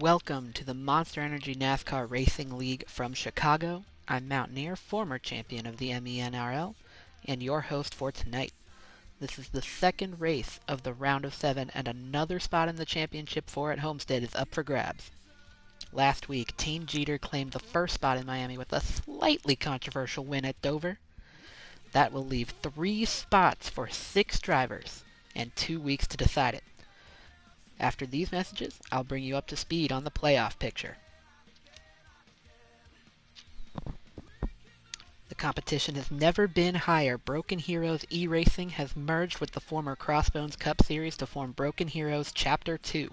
Welcome to the Monster Energy NASCAR Racing League from Chicago. I'm Mountaineer, former champion of the MENRL, and your host for tonight. This is the second race of the round of 7, and another spot in the championship 4 at Homestead is up for grabs. Last week, Team Jeter claimed the first spot in Miami with a slightly controversial win at Dover. That will leave 3 spots for 6 drivers, and 2 weeks to decide it. After these messages, I'll bring you up to speed on the playoff picture. The competition has never been higher. Broken Heroes e-Racing has merged with the former Crossbones Cup Series to form Broken Heroes Chapter 2.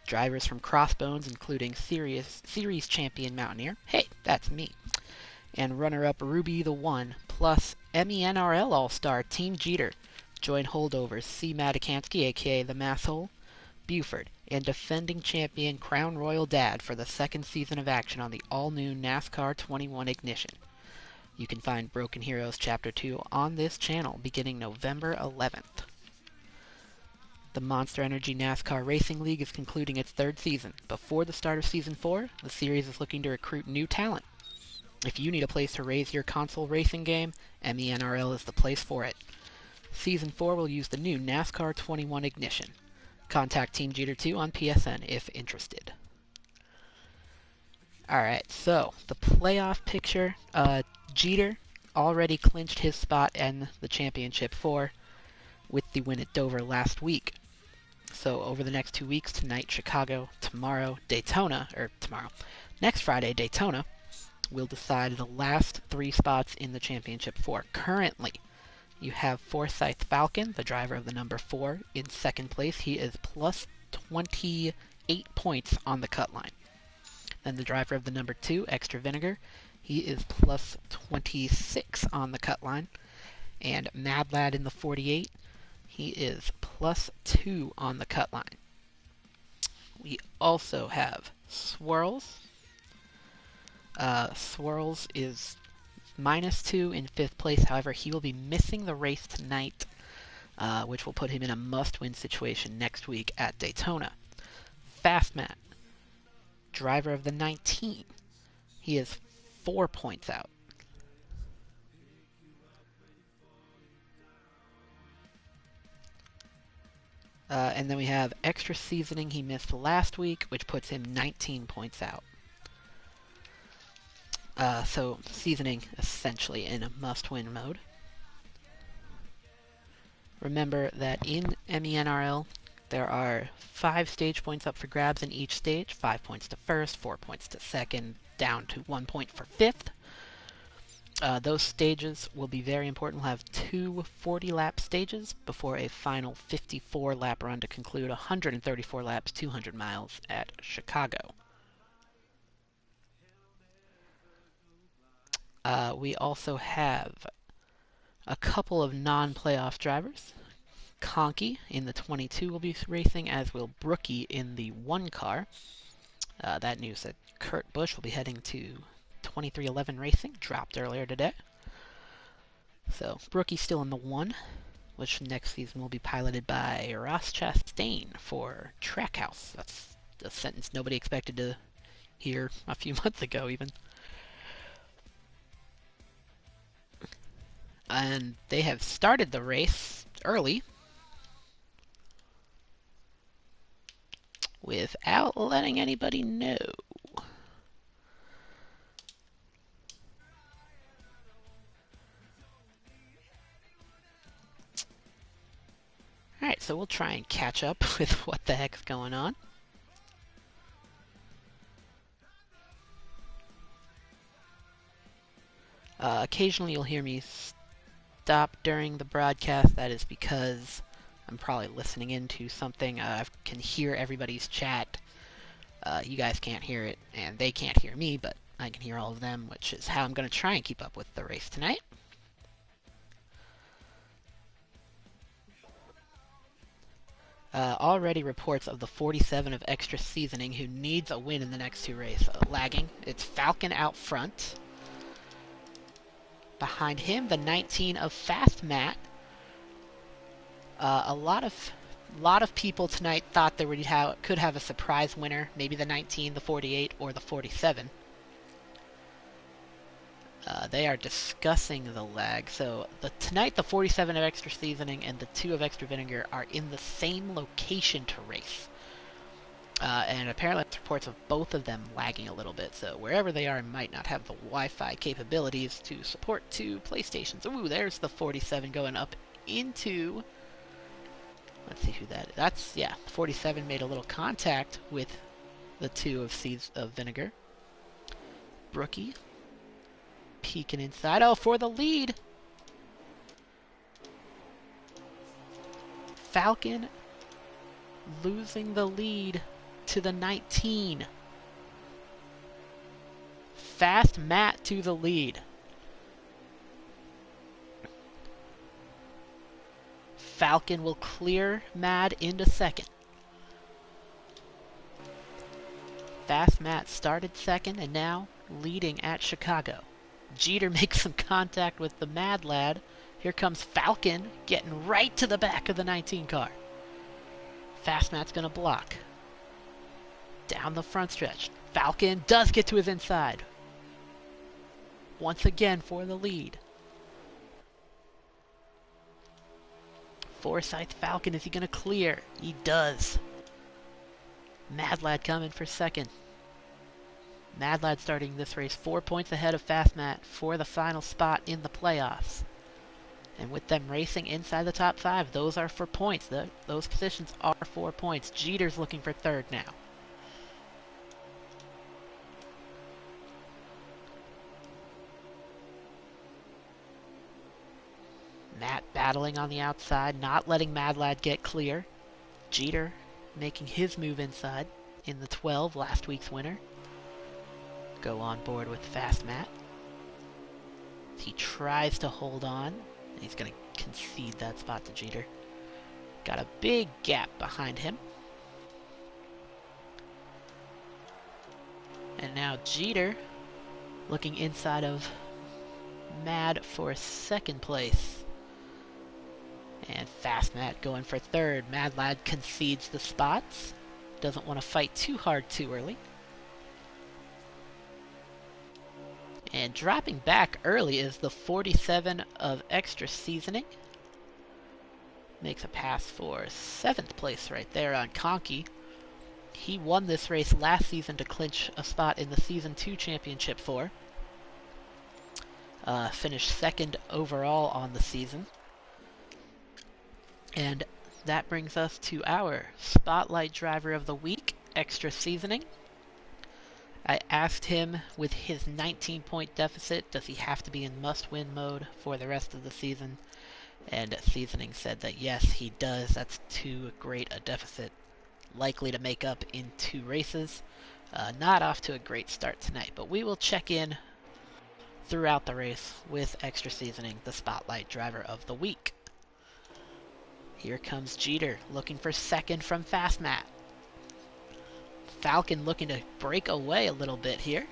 Drivers from Crossbones, including series champion Mountaineer, hey, that's me, and runner-up Ruby the One, plus MENRL All-Star Team Jeter, join holdovers C. Matikansky, aka the Masshole, Buford, and defending champion Crown Royal Dad for the second season of action on the all-new NASCAR 21 Ignition. You can find Broken Heroes Chapter 2 on this channel beginning November 11th. The Monster Energy NASCAR Racing League is concluding its 3rd season. Before the start of Season 4, the series is looking to recruit new talent. If you need a place to raise your console racing game, MENRL is the place for it. Season 4 will use the new NASCAR 21 Ignition. Contact Team Jeter 2 on PSN if interested. Alright, so the playoff picture. Jeter already clinched his spot in the Championship 4 with the win at Dover last week. So over the next 2 weeks, tonight Chicago, next Friday Daytona, will decide the last 3 spots in the Championship 4. Currently, you have Forsyth Falcon, the driver of the number 4, in 2nd place. He is plus 28 points on the cut line. Then the driver of the number 2, Extra Vinegar, he is plus 26 on the cut line. And Mad Lad in the 48, he is plus 2 on the cut line. We also have Swirls. Swirls is minus 2 in 5th place. However, he will be missing the race tonight, which will put him in a must-win situation next week at Daytona. Fast Matt, driver of the 19, he is 4 points out. And then we have Extra Seasoning, he missed last week, which puts him 19 points out. So Seasoning essentially in a must-win mode. Remember that in MENRL, there are 5 stage points up for grabs in each stage. 5 points to 1st, 4 points to 2nd, down to 1 point for 5th. Those stages will be very important. We'll have 2 40-lap stages before a final 54-lap run to conclude 134 laps, 200 miles at Chicago. We also have a couple of non-playoff drivers. Conkey in the 22 will be racing, as will Brookie in the 1 car. That news that Kurt Busch will be heading to 2311 Racing, dropped earlier today. So Brookie's still in the 1, which next season will be piloted by Ross Chastain for Trackhouse. That's a sentence nobody expected to hear a few months ago even. And they have started the race early without letting anybody know. Alright, so we'll try and catch up with what the heck's going on. Occasionally you'll hear me stop during the broadcast. That is because I'm probably listening into something. I can hear everybody's chat. You guys can't hear it, and they can't hear me, but I can hear all of them, which is how I'm going to try and keep up with the race tonight. Already reports of the 47 of Extra Seasoning who needs a win in the next 2 races. Lagging. It's Falcon out front. Behind him, the 19 of Fast Matt. A lot of A lot of people tonight thought they could have a surprise winner, maybe the 19, the 48, or the 47. They are discussing the lag. So tonight, the 47 of extra seasoning and the 2 of extra vinegar are in the same location to race. And apparently there's reports of both of them lagging a little bit. So wherever they are might not have the Wi-Fi capabilities to support 2 PlayStations. Ooh, there's the 47 going up into... Let's see who that is. That's, yeah, 47 made a little contact with the 2 of seeds of vinegar. Brookie peeking inside. Oh, for the lead. Falcon losing the lead to the 19. Fast Matt to the lead. Falcon will clear Mad into second. Fast Matt started second and now leading at Chicago. Jeter makes some contact with the Mad Lad. Here comes Falcon getting right to the back of the 19 car. Fast Matt's going to block. Down the front stretch. Falcon does get to his inside. Once again for the lead. Forsyth Falcon, is he going to clear? He does. Mad Lad coming for second. Mad Lad starting this race 4 points ahead of Fast Matt for the final spot in the playoffs. And with them racing inside the top 5, those are for points. Those positions are for points. Jeter's looking for third now. Matt battling on the outside, not letting Mad Lad get clear. Jeter making his move inside in the 12, last week's winner. Go on board with Fast Matt. He tries to hold on. And he's going to concede that spot to Jeter. Got a big gap behind him. And now Jeter looking inside of Mad for second place. And Fast Matt going for third. Mad Lad concedes the spots. Doesn't want to fight too hard too early. And dropping back early is the 47 of extra seasoning. Makes a pass for 7th place right there on Conkey. He won this race last season to clinch a spot in the Season 2 Championship 4. Finished second overall on the season. And that brings us to our Spotlight Driver of the Week, Extra Seasoning. I asked him, with his 19-point deficit, does he have to be in must-win mode for the rest of the season? And Seasoning said that yes, he does. That's too great a deficit, likely to make up in 2 races. Not off to a great start tonight, but we will check in throughout the race with Extra Seasoning, the Spotlight Driver of the Week. Here comes Jeter, looking for second from Fast Matt. Falcon looking to break away a little bit here.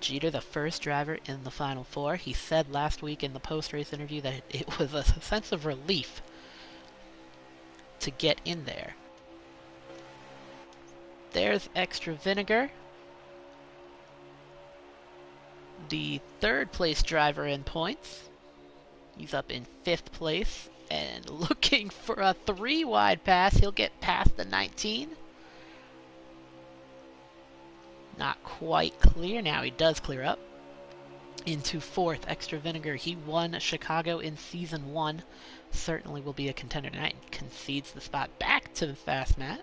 Jeter, the first driver in the Final Four. He said last week in the post-race interview that it was a sense of relief to get in there. There's Extra Vinegar, the 3rd place driver in points. He's up in 5th place and looking for a 3-wide pass. He'll get past the 19. Not quite clear. Now he does clear up into 4th. Extra Vinegar. He won Chicago in Season 1. Certainly will be a contender tonight. Concedes the spot back to Fast Matt.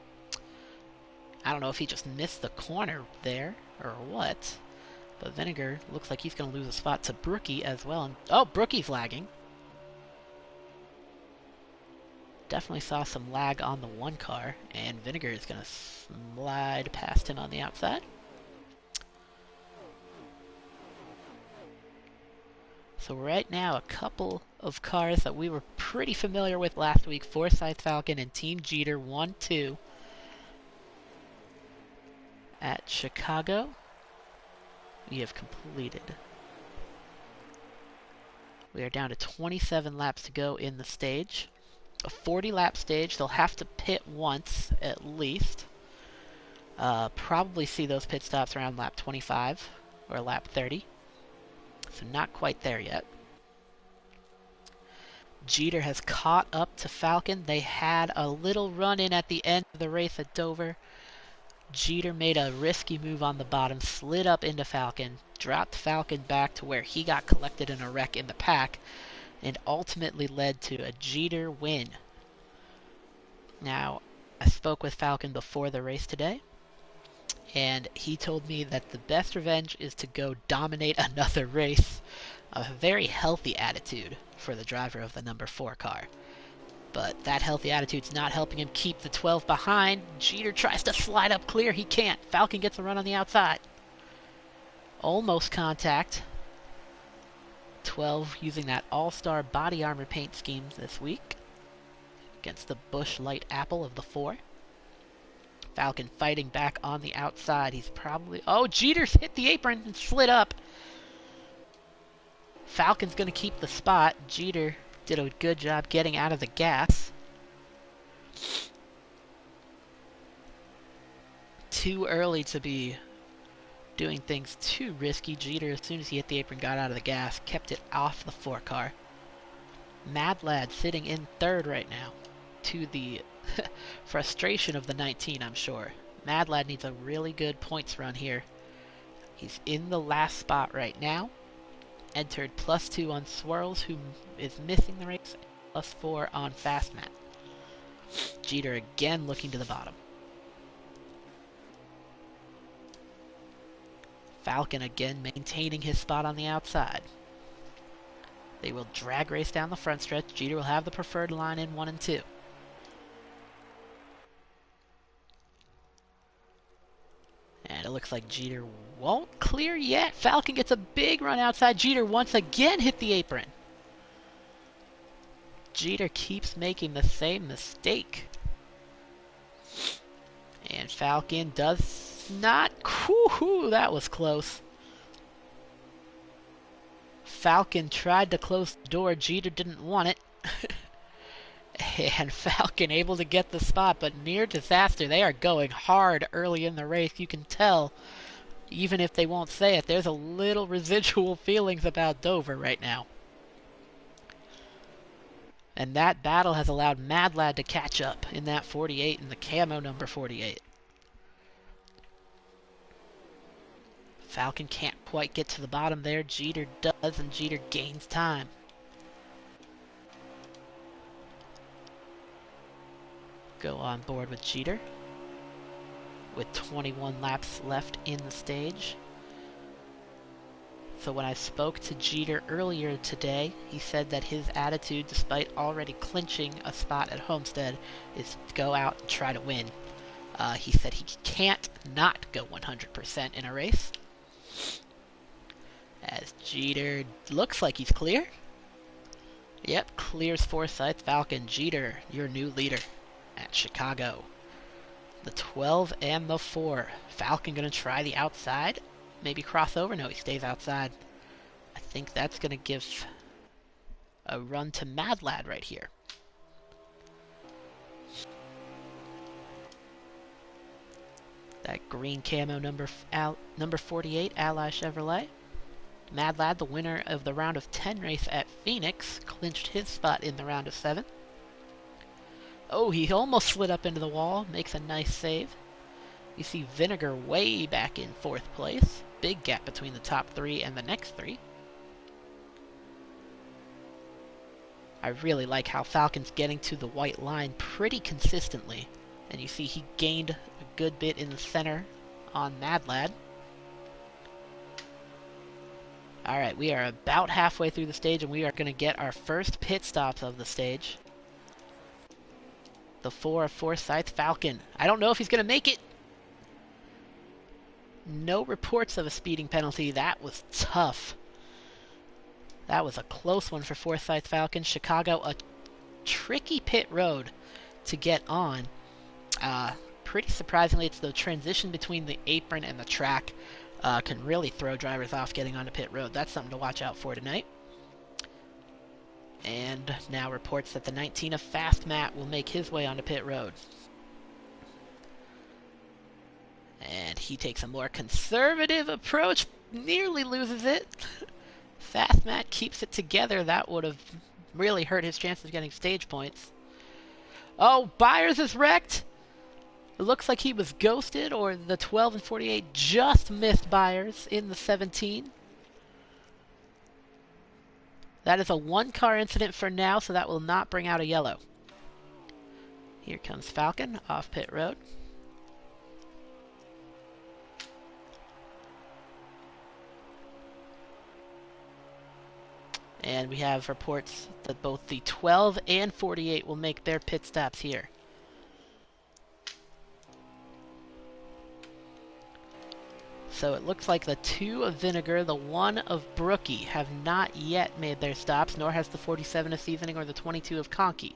I don't know if he just missed the corner there or what. But Vinegar looks like he's going to lose a spot to Brookie as well. And, oh, Brookie's lagging. Definitely saw some lag on the 1 car. And Vinegar is going to slide past him on the outside. So right now, a couple of cars that we were pretty familiar with last week. Forsyth Falcon and Team Jeter 1-2 at Chicago. We have completed We are down to 27 laps to go in the stage. A 40-lap stage. They'll have to pit once at least. Probably see those pit stops around lap 25 or lap 30. So not quite there yet. Jeter has caught up to Falcon. They had a little run-in at the end of the race at Dover. Jeter made a risky move on the bottom, slid up into Falcon, dropped Falcon back to where he got collected in a wreck in the pack, and ultimately led to a Jeter win. Now, I spoke with Falcon before the race today, and he told me that the best revenge is to go dominate another race. A very healthy attitude for the driver of the number 4 car. But that healthy attitude's not helping him keep the 12 behind. Jeter tries to slide up clear. He can't. Falcon gets a run on the outside. Almost contact. 12 using that all-star body armor paint scheme this week against the Busch Light Apple of the 4. Falcon fighting back on the outside. He's probably... Oh, Jeter's hit the apron and slid up. Falcon's going to keep the spot. Jeter did a good job getting out of the gas. Too early to be doing things too risky. Jeter, as soon as he hit the apron, got out of the gas, kept it off the 4 car. Mad Lad sitting in 3rd right now, to the frustration of the 19, I'm sure. Mad Lad needs a really good points run here. He's in the last spot right now. Entered +2 on Swirls, who is missing the race, +4 on Fastmat. Jeter again looking to the bottom. Falcon again maintaining his spot on the outside. They will drag race down the front stretch. Jeter will have the preferred line in 1 and 2. And it looks like Jeter won't clear yet. Falcon gets a big run outside. Jeter once again hit the apron. Jeter keeps making the same mistake. And Falcon does not... Whoo-hoo, that was close. Falcon tried to close the door. Jeter didn't want it. And Falcon able to get the spot, but near disaster. They are going hard early in the race. You can tell, even if they won't say it, there's a little residual feelings about Dover right now. And that battle has allowed Mad Lad to catch up in that 48 in the camo number 48. Falcon can't quite get to the bottom there. Jeter does, and Jeter gains time. Go on board with Jeter with 21 laps left in the stage. So when I spoke to Jeter earlier today, he said that his attitude, despite already clinching a spot at Homestead, is to go out and try to win. He said he can't not go 100% in a race. As Jeter looks like he's clear. Yep, clears Forsyth. Falcon, Jeter, your new leader at Chicago. The 12 and the 4. Falcon going to try the outside. Maybe cross over. No, he stays outside. I think that's going to give a run to Mad Lad right here. That green camo number 48, Ally Chevrolet. Mad Lad, the winner of the round of 10 race at Phoenix, clinched his spot in the round of 7. Oh, he almost slid up into the wall. Makes a nice save. You see Vinegar way back in 4th place. Big gap between the top 3 and the next 3. I really like how Falcon's getting to the white line pretty consistently. And you see he gained a good bit in the center on Mad Lad. Alright, we are about halfway through the stage, and we are going to get our first pit stops of the stage. The 4 of Forsyth, Falcon. I don't know if he's going to make it. No reports of a speeding penalty. That was tough. That was a close one for Forsyth Falcon. Chicago, a tricky pit road to get on. Pretty surprisingly, it's the transition between the apron and the track can really throw drivers off getting onto pit road. That's something to watch out for tonight. And now reports that the 19 of Fast Matt will make his way onto pit road. And he takes a more conservative approach, nearly loses it. Fast Matt keeps it together. That would have really hurt his chances of getting stage points. Oh, Byers is wrecked. It looks like he was ghosted, or the 12 and 48 just missed Byers in the 17. That is a one-car incident for now, so that will not bring out a yellow. Here comes Falcon off pit road. And we have reports that both the 12 and 48 will make their pit stops here. So it looks like the 2 of Vinegar, the 1 of Brookie have not yet made their stops, nor has the 47 of Seasoning or the 22 of Conky.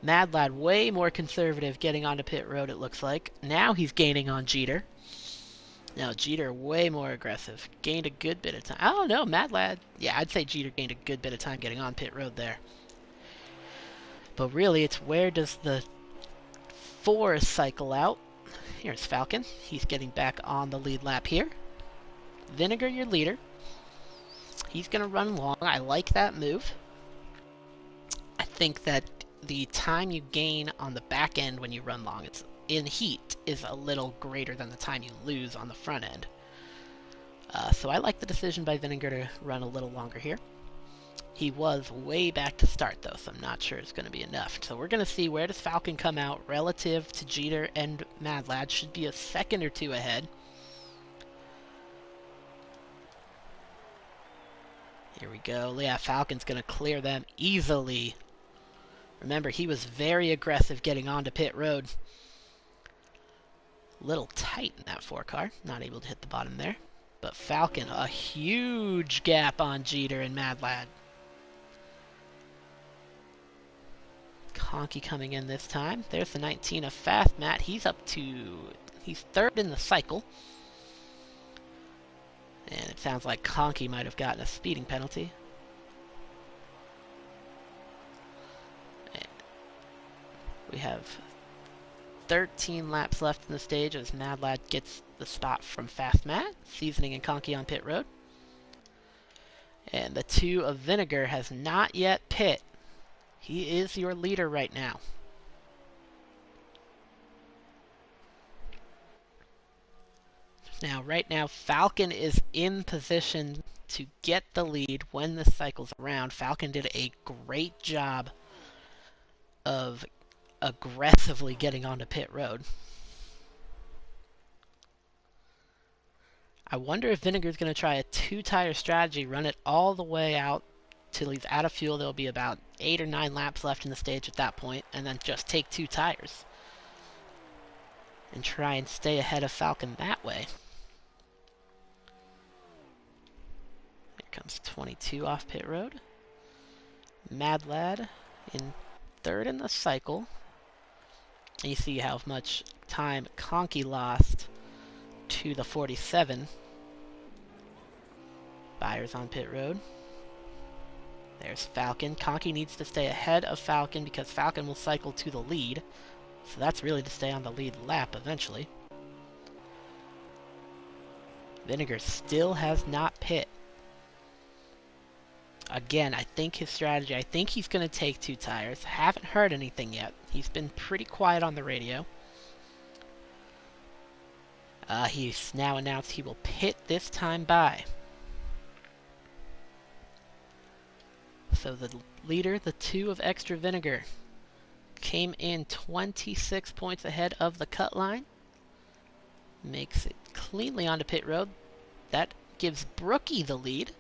Mad Lad way more conservative getting onto pit road, it looks like. Now he's gaining on Jeter. Now Jeter way more aggressive. Gained a good bit of time. I don't know, Mad Lad. Yeah, I'd say Jeter gained a good bit of time getting on pit road there. But really, it's where does the 4 cycle out? Here's Falcon. He's getting back on the lead lap here. Vinegar, your leader. He's going to run long. I like that move. I think that the time you gain on the back end when you run long, it's in heat, is a little greater than the time you lose on the front end. So I like the decision by Vinegar to run a little longer here. He was way back to start, though, so I'm not sure it's going to be enough. So we're going to see where does Falcon come out relative to Jeter and Mad Lad. Should be a second or 2 ahead. Here we go. Yeah, Falcon's going to clear them easily. Remember, he was very aggressive getting onto pit road. Little tight in that 4 car. Not able to hit the bottom there. But Falcon, a huge gap on Jeter and Mad Lad. Conky coming in this time. There's the 19 of Fast Matt. He's 3rd in the cycle. And it sounds like Conky might have gotten a speeding penalty. And we have 13 laps left in the stage as Mad Lad gets the spot from Fast Matt. Seasoning and Conky on pit road. And the 2 of Vinegar has not yet pit. He is your leader right now. Right now, Falcon is in position to get the lead when this cycle's around. Falcon did a great job of aggressively getting onto pit road. I wonder if Vinegar's going to try a 2-tire strategy, run it all the way out till he's out of fuel. There'll be about 8 or 9 laps left in the stage at that point, and then just take 2 tires and try and stay ahead of Falcon that way. Here comes 22 off pit road. Mad Lad in 3rd in the cycle. And you see how much time Conky lost to the 47. Byers on pit road. There's Falcon. Conky needs to stay ahead of Falcon because Falcon will cycle to the lead. So that's really to stay on the lead lap eventually. Vinegar still has not pit. Again, I think his strategy, I think he's going to take 2 tires. Haven't heard anything yet. He's been pretty quiet on the radio. He's now announced he will pit this time by. So the leader, the 2 of Extra Vinegar, came in 26 points ahead of the cut line. Makes it cleanly onto pit road. That gives Brookie the lead.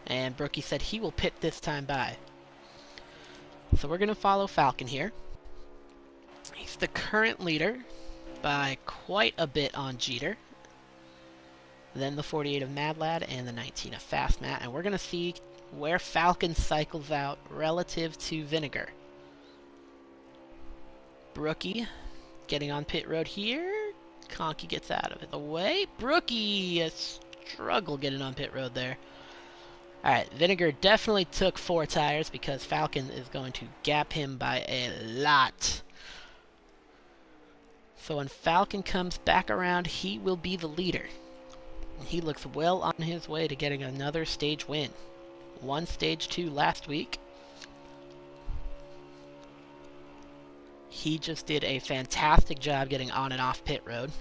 And Brookie said he will pit this time by. So we're going to follow Falcon here. He's the current leader by quite a bit on Jeter. Then the 48 of Mad Lad and the 19 of Fast Matt. And we're going to see where Falcon cycles out relative to Vinegar. Brookie getting on pit road here. Conky gets out of the way. Brookie struggle getting on pit road there. Alright, Vinegar definitely took 4 tires because Falcon is going to gap him by a lot. So when Falcon comes back around, he will be the leader. He looks well on his way to getting another stage win. Won stage 2 last week. He just did a fantastic job getting on and off pit road.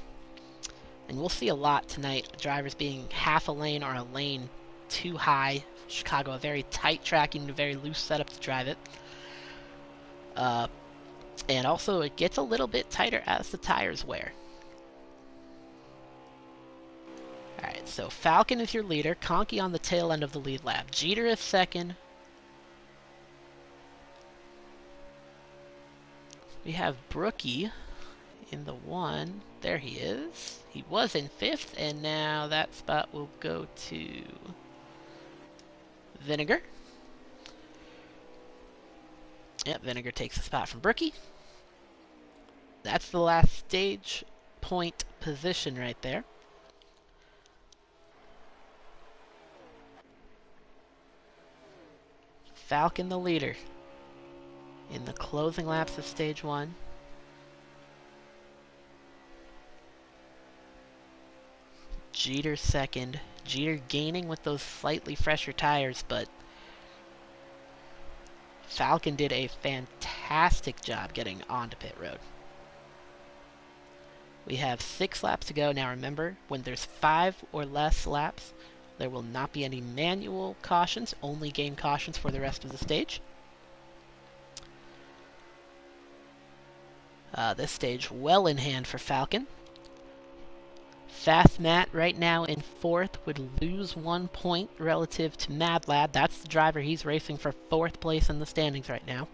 And we'll see a lot tonight, drivers being half a lane or a lane too high. Chicago, a very tight track, you need a very loose setup to drive it. And also, it gets a little bit tighter as the tires wear. Alright, so Falcon is your leader. Conkey on the tail end of the lead lap. Jeter is second. We have Brookie in the 1. There he is. He was in 5th, and now that spot will go to Vinegar. Yep, Vinegar takes the spot from Brookie. That's the last stage point position right there. Falcon the leader in the closing laps of stage 1. Jeter second. Jeter gaining with those slightly fresher tires, but Falcon did a fantastic job getting onto pit road. We have 6 laps to go. Now remember, when there's 5 or less laps, there will not be any manual cautions, only game cautions for the rest of the stage. This stage well in hand for Falcon. Fast Matt right now in 4th would lose 1 point relative to Mad Lad. That's the driver. He's racing for 4th place in the standings right now.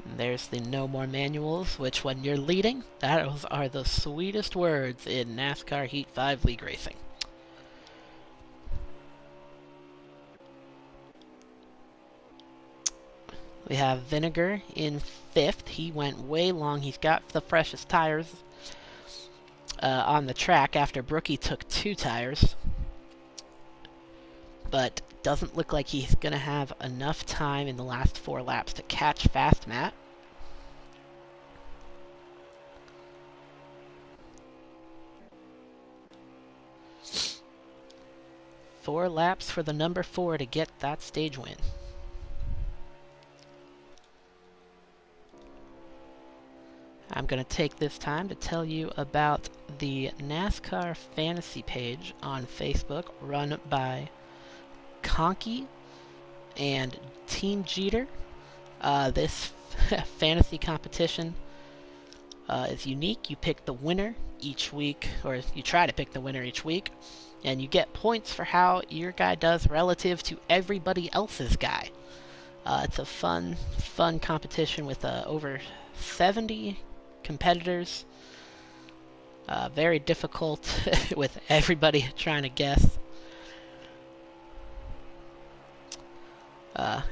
And there's the no more manuals, which when you're leading, those are the sweetest words in NASCAR Heat 5 League Racing. We have Vinegar in 5th. He went way long. He's got the freshest tires on the track after Brookie took 2 tires. But doesn't look like he's going to have enough time in the last 4 laps to catch Fast Matt. Four laps for the number 4 to get that stage win. I'm going to take this time to tell you about the NASCAR Fantasy page on Facebook run by Conkey and Team Jeter. This fantasy competition is unique. You pick the winner each week, or you try to pick the winner each week, and you get points for how your guy does relative to everybody else's guy. It's a fun competition with over 70 competitors. Very difficult with everybody trying to guess.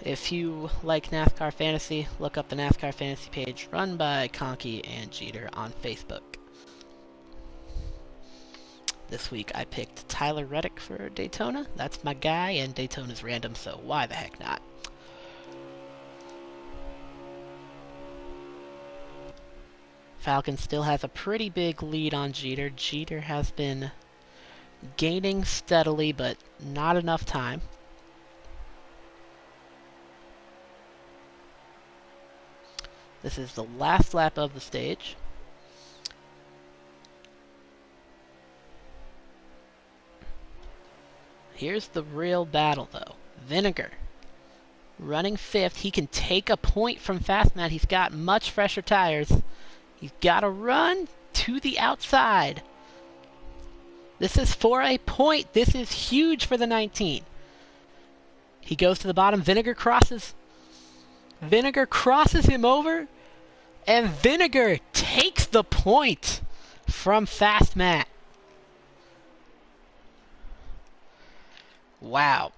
If you like NASCAR Fantasy, look up the NASCAR Fantasy page run by Conkey and Jeter on Facebook. This week I picked Tyler Reddick for Daytona. That's my guy, and Daytona's random, so why the heck not? Falcon still has a pretty big lead on Jeter. Jeter has been gaining steadily, but not enough time. This is the last lap of the stage. Here's the real battle, though. Vinegar running 5th. He can take a point from Fast Matt. He's got much fresher tires. He's got to run to the outside. This is for a point. This is huge for the 19. He goes to the bottom. Vinegar crosses. Vinegar crosses him over. And Vinegar takes the point from Fast Matt. Wow.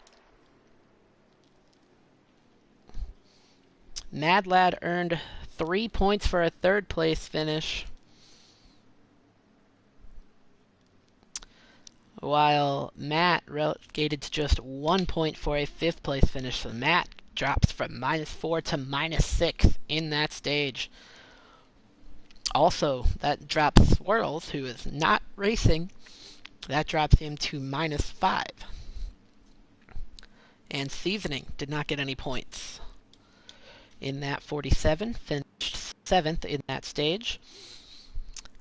Mad Lad earned 3 points for a third place finish. While Matt relegated to just 1 point for a fifth place finish. So Matt drops from -4 to -6 in that stage. Also, that drops Swirls, who is not racing. That drops him to -5. And Seasoning did not get any points in that 47, finished 7th in that stage.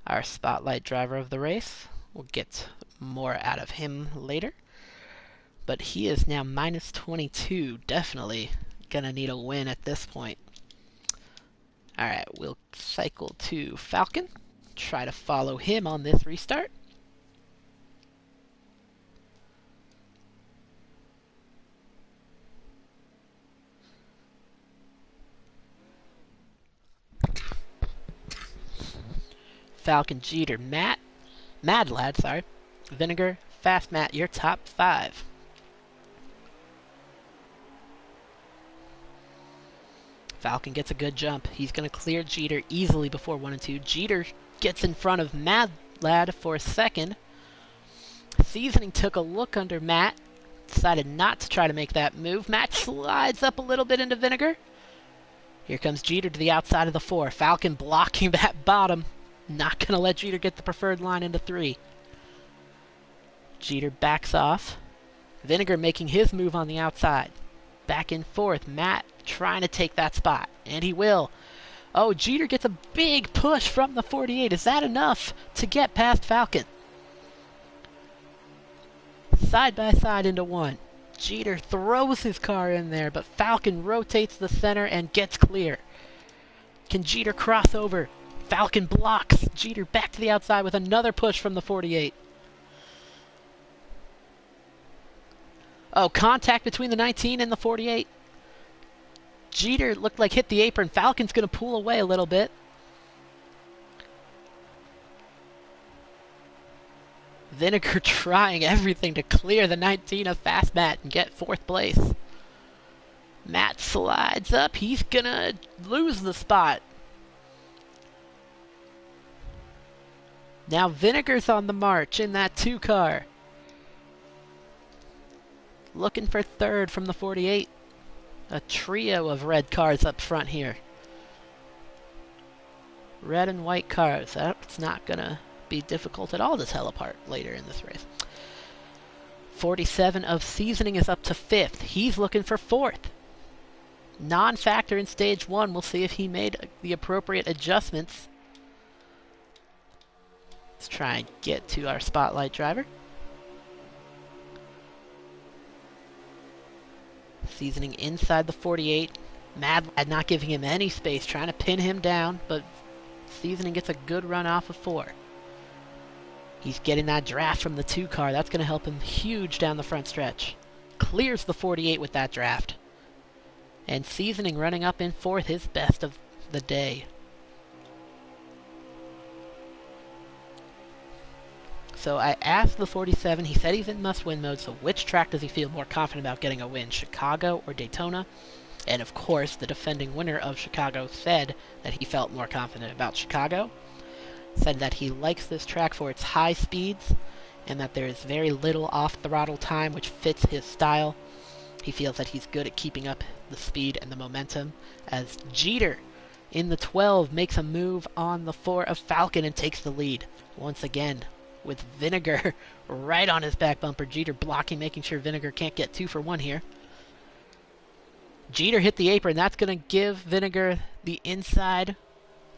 Our spotlight driver of the race, we'll get more out of him later. But he is now -22, definitely gonna need a win at this point. Alright, we'll cycle to Falcon, try to follow him on this restart. Falcon, Jeter, Mad Lad, sorry. Vinegar, Fast Matt, your top 5. Falcon gets a good jump. He's going to clear Jeter easily before 1 and 2. Jeter gets in front of Mad Lad for a second. Seasoning took a look under Matt. Decided not to try to make that move. Matt slides up a little bit into Vinegar. Here comes Jeter to the outside of the 4. Falcon blocking that bottom. Not going to let Jeter get the preferred line into 3. Jeter backs off. Vinegar making his move on the outside. Back and forth. Matt trying to take that spot. And he will. Oh, Jeter gets a big push from the 48. Is that enough to get past Falcon? Side by side into 1. Jeter throws his car in there, but Falcon rotates the center and gets clear. Can Jeter cross over? Falcon blocks. Jeter back to the outside with another push from the 48. Oh, contact between the 19 and the 48. Jeter looked like hit the apron. Falcon's going to pull away a little bit. Vinegar trying everything to clear the 19 of Fast Matt and get 4th place. Matt slides up. He's going to lose the spot. Now Vinegar's on the march in that 2 car. Looking for 3rd from the 48. A trio of red cars up front here. Red and white cars. That's not going to be difficult at all to tell apart later in this race. 47 of Seasoning is up to 5th. He's looking for 4th. Non-factor in stage 1. We'll see if he made the appropriate adjustments. Let's try and get to our spotlight driver. Seasoning inside the 48. Mad Lad not giving him any space, trying to pin him down, but Seasoning gets a good run off of 4. He's getting that draft from the 2 car. That's going to help him huge down the front stretch. Clears the 48 with that draft. And Seasoning running up in 4th, his best of the day. So I asked the 47, he said he's in must-win mode, so which track does he feel more confident about getting a win, Chicago or Daytona? And of course, the defending winner of Chicago said that he felt more confident about Chicago. Said that he likes this track for its high speeds, and that there is very little off-throttle time, which fits his style. He feels that he's good at keeping up the speed and the momentum, as Jeter in the 12 makes a move on the 4 of Falcon and takes the lead. Once again, with Vinegar right on his back bumper. Jeter blocking, making sure Vinegar can't get 2 for 1 here. Jeter hit the apron. That's going to give Vinegar the inside.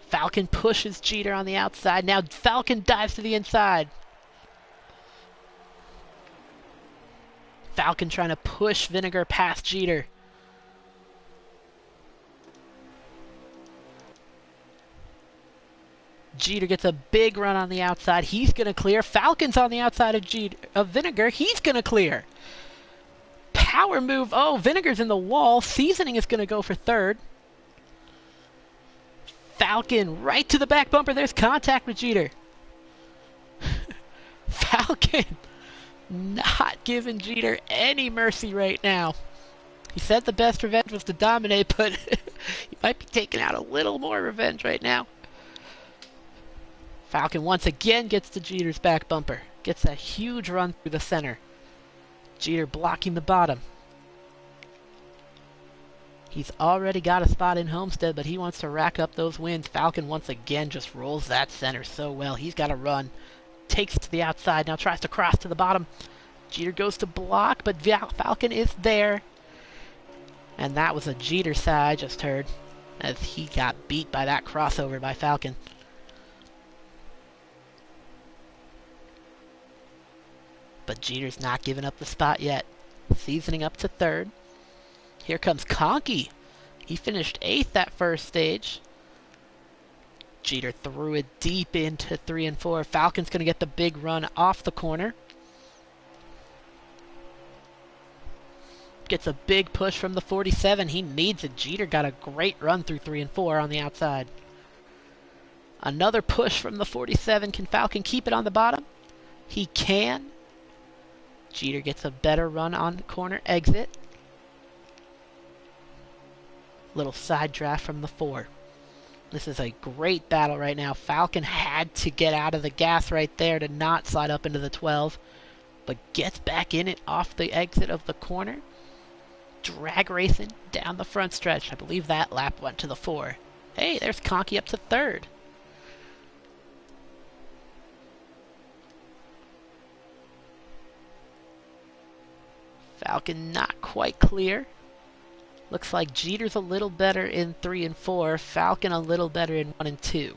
Falcon pushes Jeter on the outside. Now Falcon dives to the inside. Falcon trying to push Vinegar past Jeter. Jeter gets a big run on the outside. He's going to clear. Falcon's on the outside of Vinegar. He's going to clear. Power move. Oh, Vinegar's in the wall. Seasoning is going to go for 3rd. Falcon right to the back bumper. There's contact with Jeter. Falcon not giving Jeter any mercy right now. He said the best revenge was to dominate, but he might be taking out a little more revenge right now. Falcon once again gets to Jeter's back bumper. Gets a huge run through the center. Jeter blocking the bottom. He's already got a spot in Homestead, but he wants to rack up those wins. Falcon once again just rolls that center so well. He's got a run. Takes it to the outside. Now tries to cross to the bottom. Jeter goes to block, but Falcon is there. And that was a Jeter side I just heard, as he got beat by that crossover by Falcon. But Jeter's not giving up the spot yet. Seasoning up to third. Here comes Conkey. He finished 8th that first stage. Jeter threw it deep into 3 and 4. Falcon's going to get the big run off the corner. Gets a big push from the 47. He needs it. Jeter got a great run through 3 and 4 on the outside. Another push from the 47. Can Falcon keep it on the bottom? He can. Jeter gets a better run on the corner exit. Little side draft from the 4. This is a great battle right now. Falcon had to get out of the gas right there to not slide up into the 12, but gets back in it off the exit of the corner. Drag racing down the front stretch. I believe that lap went to the 4. Hey, there's Conkey up to third. Falcon not quite clear. Looks like Jeter's a little better in 3 and 4. Falcon a little better in 1 and 2.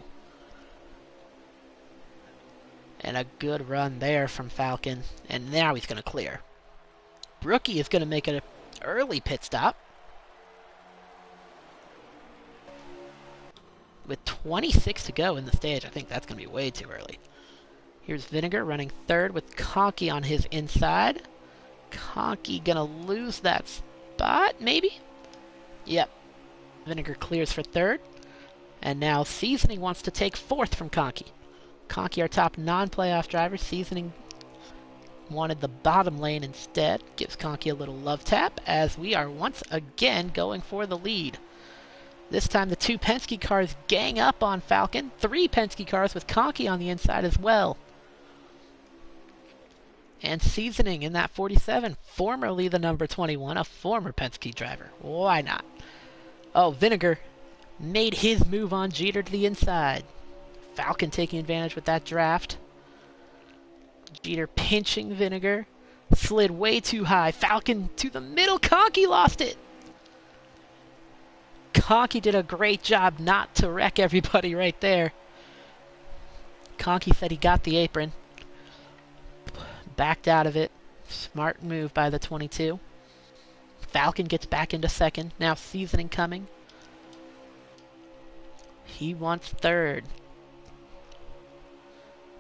And a good run there from Falcon. And now he's going to clear. Brookie is going to make an early pit stop. With 26 to go in the stage, I think that's going to be way too early. Here's Vinegar running third with Conkey on his inside. Conkey going to lose that spot, maybe? Yep. Vinegar clears for third. And now Seasoning wants to take fourth from Conkey. Conkey, our top non-playoff driver. Seasoning wanted the bottom lane instead. Gives Conkey a little love tap as we are once again going for the lead. This time the 2 Penske cars gang up on Falcon. 3 Penske cars with Conkey on the inside as well. And Seasoning in that 47, formerly the number 21, a former Penske driver. Why not? Oh, Vinegar made his move on Jeter to the inside. Falcon taking advantage with that draft. Jeter pinching Vinegar. Slid way too high. Falcon to the middle. Conkey lost it. Conkey did a great job not to wreck everybody right there. Conkey said he got the apron. Backed out of it. Smart move by the 22. Falcon gets back into second. Now Seasoning coming. He wants third.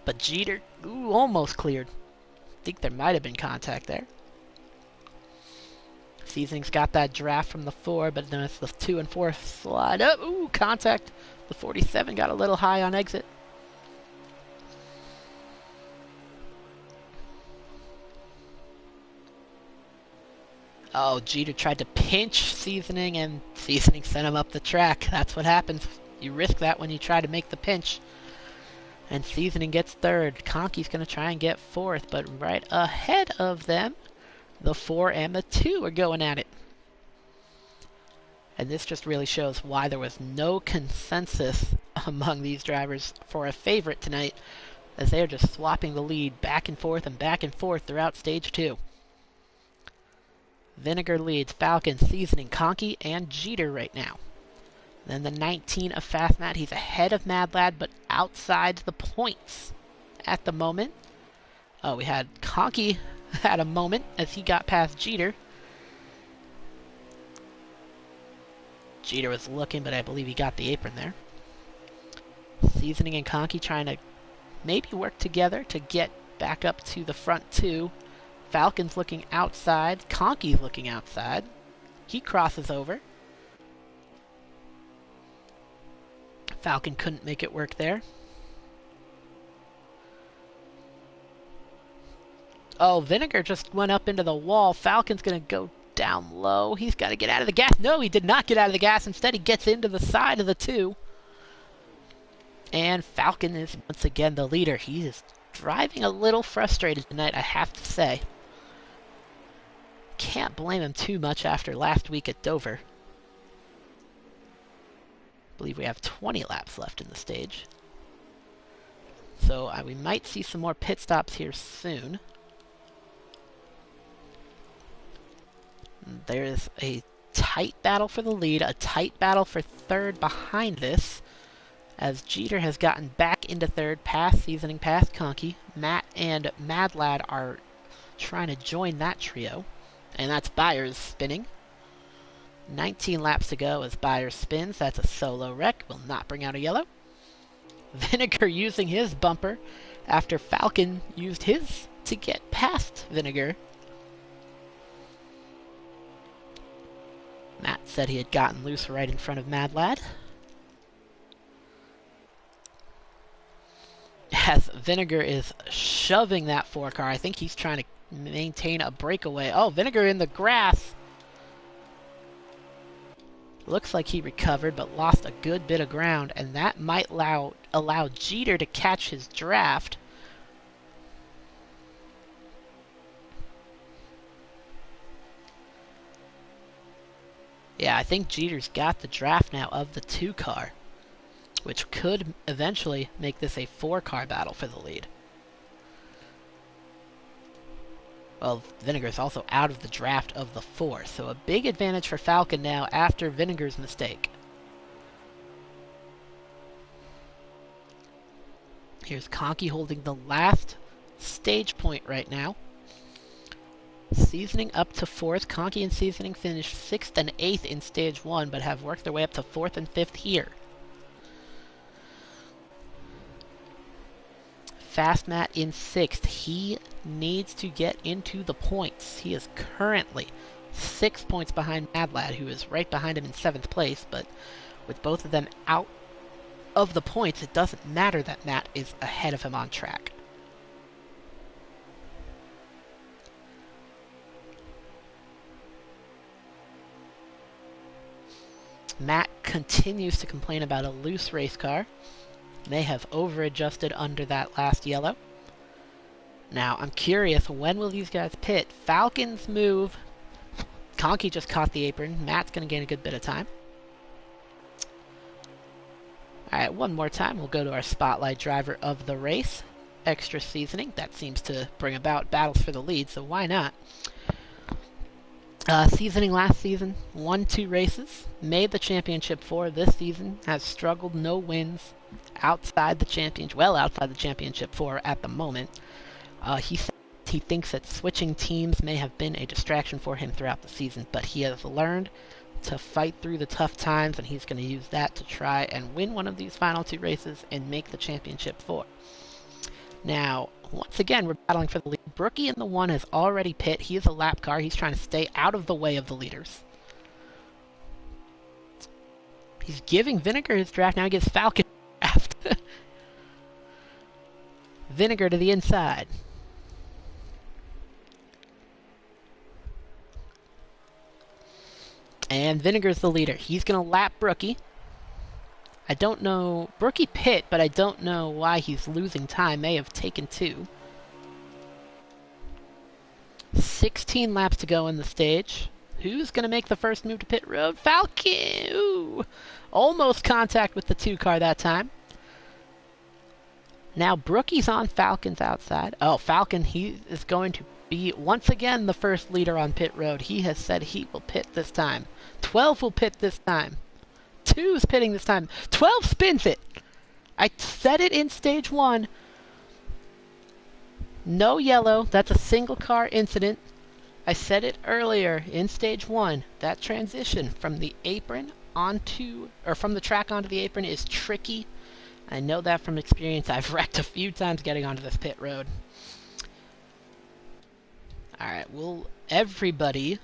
But Jeter, almost cleared. I think there might have been contact there. Seasoning's got that draft from the 4, but then it's the 2 and 4 slide up. Ooh, contact. The 47 got a little high on exit. Oh, Jeter tried to pinch Seasoning, and Seasoning sent him up the track. That's what happens. You risk that when you try to make the pinch. And Seasoning gets third. Conkey's going to try and get fourth, but right ahead of them, the 4 and the 2 are going at it. And this just really shows why there was no consensus among these drivers for a favorite tonight, as they are just swapping the lead back and forth throughout stage 2. Vinegar leads Falcon, Seasoning, Conkey, and Jeter right now. Then the 19 of Fast Matt, he's ahead of Mad Lad, but outside the points at the moment. Oh, we had Conkey had a moment as he got past Jeter. Jeter was looking, but I believe he got the apron there. Seasoning and Conkey trying to maybe work together to get back up to the front 2. Falcon's looking outside. Conkey's looking outside. He crosses over. Falcon couldn't make it work there. Oh, Vinegar just went up into the wall. Falcon's going to go down down low. He's got to get out of the gas. No, he did not get out of the gas. Instead, he gets into the side of the 2. And Falcon is once again the leader. He is driving a little frustrated tonight, I have to say. Can't blame him too much after last week at Dover. I believe we have 20 laps left in the stage. So we might see some more pit stops here soon. There's a tight battle for the lead, a tight battle for third behind this, as Jeter has gotten back into third, seasoning past Conkey. Matt and Mad Lad are trying to join that trio, and that's Byers spinning. 19 laps to go as Byers spins. That's a solo wreck, will not bring out a yellow. Vinegar using his bumper after Falcon used his to get past Vinegar. Matt said he had gotten loose right in front of Mad Lad. As Vinegar is shoving that 4 car, I think he's trying to maintain a breakaway. Oh, Vinegar in the grass. Looks like he recovered, but lost a good bit of ground, and that might allow Jeter to catch his draft. Yeah, I think Jeter's got the draft now of the 2 car, which could eventually make this a 4 car battle for the lead. Well, Vinegar's also out of the draft of the 4, so a big advantage for Falcon now after Vinegar's mistake. Here's Conkey holding the last stage point right now. Seasoning up to 4th. Conkey and Seasoning finished 6th and 8th in stage 1, but have worked their way up to 4th and 5th here. Fast Matt in 6th. He needs to get into the points. He is currently 6 points behind Mad Lad, who is right behind him in 7th place, but with both of them out of the points, it doesn't matter that Matt is ahead of him on track. Matt continues to complain about a loose race car. May have over-adjusted under that last yellow. Now, I'm curious, when will these guys pit? Falcon's move. Conkey just caught the apron. Matt's going to gain a good bit of time. Alright, one more time. We'll go to our spotlight driver of the race. Extra Seasoning. That seems to bring about battles for the lead, so why not? Seasoning last season, won 2 races, made the championship 4 this season, has struggled, no wins, outside the championship, well outside the championship 4 at the moment. He thinks that switching teams may have been a distraction for him throughout the season, but he has learned to fight through the tough times, and he's going to use that to try and win one of these final 2 races and make the championship 4. Now, once again, we're battling for the lead. Brookie in the 1 has already pit. He is a lap car. He's trying to stay out of the way of the leaders. He's giving Vinegar his draft. Now he gives Falcon draft. Vinegar to the inside. And Vinegar's the leader. He's going to lap Brookie. I don't know. Brookie pit, but I don't know why he's losing time. May have taken 2. 16 laps to go in the stage. Who's going to make the first move to pit road? Falcon! Ooh. Almost contact with the 2 car that time. Now Brookie's on Falcon's outside. Oh, Falcon, he is going to be once again the first leader on pit road. He has said he will pit this time. 12 will pit this time. 2's pitting this time. 12 spins it. I said it in stage 1. No yellow. That's a single car incident. I said it earlier in stage 1. That transition from the apron onto, or from the track onto the apron is tricky. I know that from experience. I've wrecked a few times getting onto this pit road. Alright, well, everybody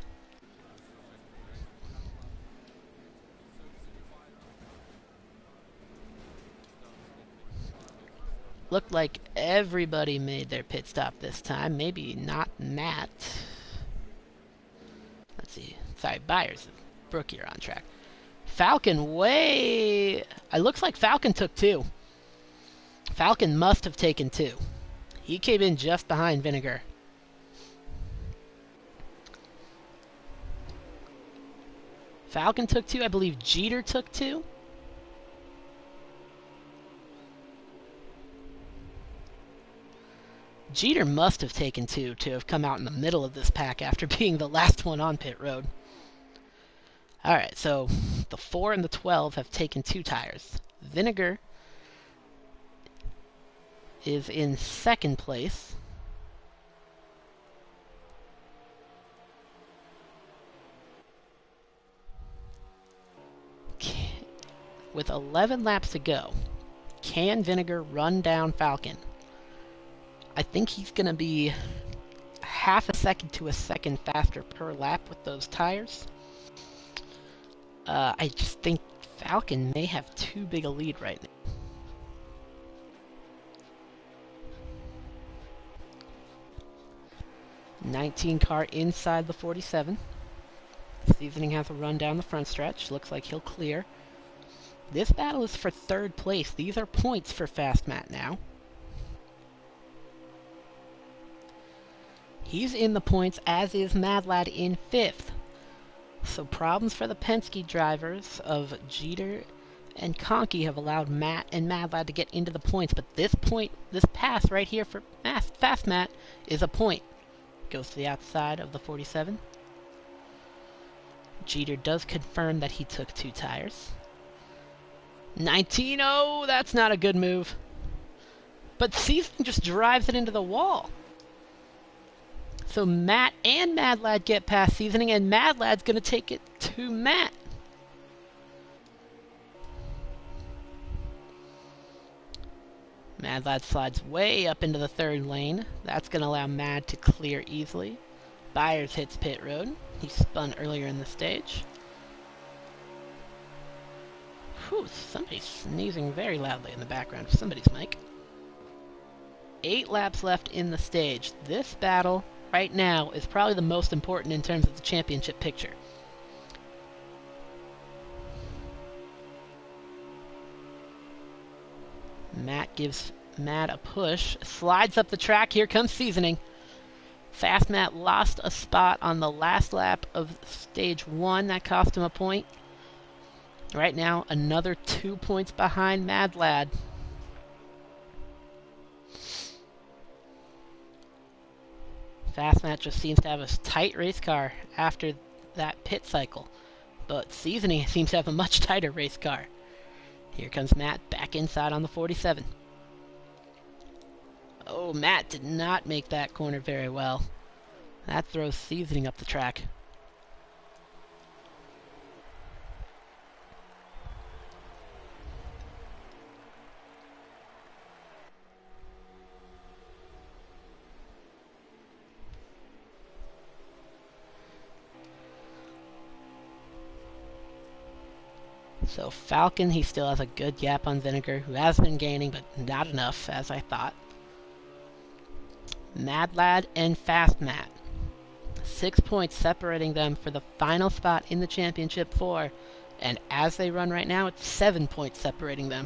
looked like everybody made their pit stop this time. Maybe not Matt. Let's see. Sorry, Byers. Brooke, you're on track. Falcon way... It looks like Falcon took 2. Falcon must have taken 2. He came in just behind Vinegar. Falcon took 2. I believe Jeter took 2. Jeter must have taken 2 to have come out in the middle of this pack after being the last one on pit road. Alright, so the 4 and the 12 have taken 2 tires. Vinegar is in second place. With 11 laps to go, can Vinegar run down Falcon? I think he's going to be half a second to a second faster per lap with those tires. I just think Falcon may have too big a lead right now. '19 car inside the 47. Seasoning has a run down the front stretch. Looks like he'll clear. This battle is for third place. These are points for Fast Matt now. He's in the points, as is Mad Lad in 5th. So problems for the Penske drivers of Jeter and Conkey have allowed Matt and Mad Lad to get into the points. But this pass right here for Fast Matt is a point. Goes to the outside of the 47. Jeter does confirm that he took 2 tires. 19, oh, that's not a good move. But Season just drives it into the wall. So Matt and Mad Lad get past Seasoning, and Mad Lad's going to take it to Matt. Mad Lad slides way up into the 3rd lane. That's going to allow Mad to clear easily. Byers hits pit road. He spun earlier in the stage. Whew, somebody's sneezing very loudly in the background of somebody's mic. 8 laps left in the stage. This battle right now is probably the most important in terms of the championship picture. Matt gives Matt a push, slides up the track. Here comes Seasoning. Fast Matt lost a spot on the last lap of stage 1. That cost him a point. Right now, another 2 points behind Mad Lad. Fast Matt just seems to have a tight race car after that pit cycle. But Seasoning seems to have a much tighter race car. Here comes Matt back inside on the 47. Oh, Matt did not make that corner very well. That throws Seasoning up the track. So Falcon, he still has a good gap on Vinegar, who has been gaining, but not enough, as I thought. Mad Lad and Fast Matt. 6 points separating them for the final spot in the Championship 4. And as they run right now, it's 7 points separating them.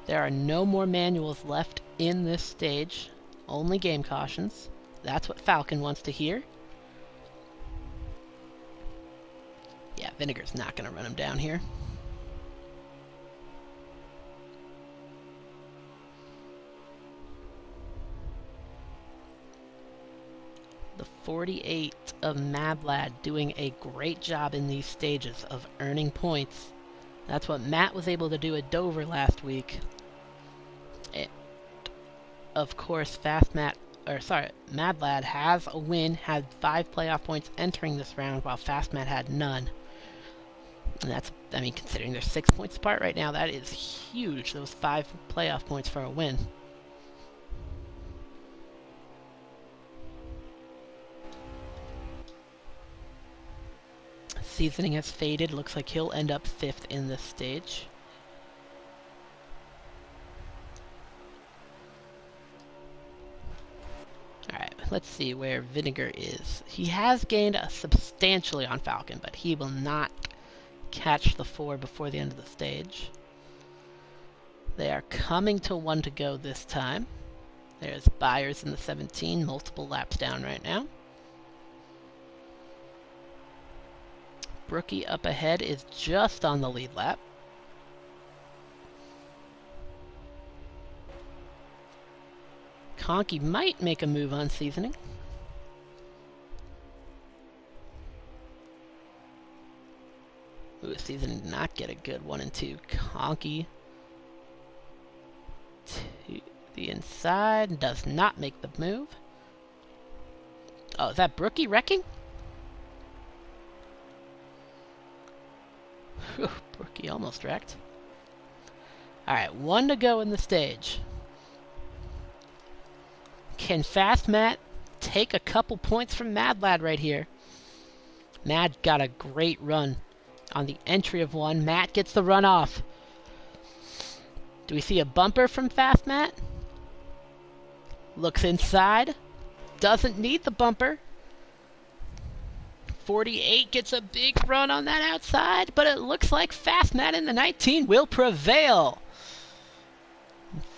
There are no more manuals left in this stage. Only game cautions. That's what Falcon wants to hear. Yeah, Vinegar's not going to run him down here. The 48 of Mad Lad doing a great job in these stages of earning points. That's what Matt was able to do at Dover last week. And of course, Mad Lad has a win, had 5 playoff points entering this round, while Fast Matt had none. And that's, I mean, considering they're 6 points apart right now, that is huge, those 5 playoff points for a win. Seasoning has faded. Looks like he'll end up 5th in this stage. Alright, let's see where Vinegar is. He has gained substantially on Falcon, but he will not catch the 4 before the end of the stage. They are coming to 1 to go this time. There's Byers in the 17, multiple laps down right now. Brookie up ahead is just on the lead lap. Conky might make a move on Seasoning. Ooh, Seasoning did not get a good 1 and 2. Conky to the inside, does not make the move. Oh, is that Brookie wrecking? Whew, Brookie almost wrecked. Alright, 1 to go in the stage. Can Fast Matt take a couple points from Mad Lad right here? Mad got a great run on the entry of 1. Matt gets the run off. Do we see a bumper from Fast Matt? Looks inside. Doesn't need the bumper. 48 gets a big run on that outside, but it looks like Fast Matt in the 19 will prevail.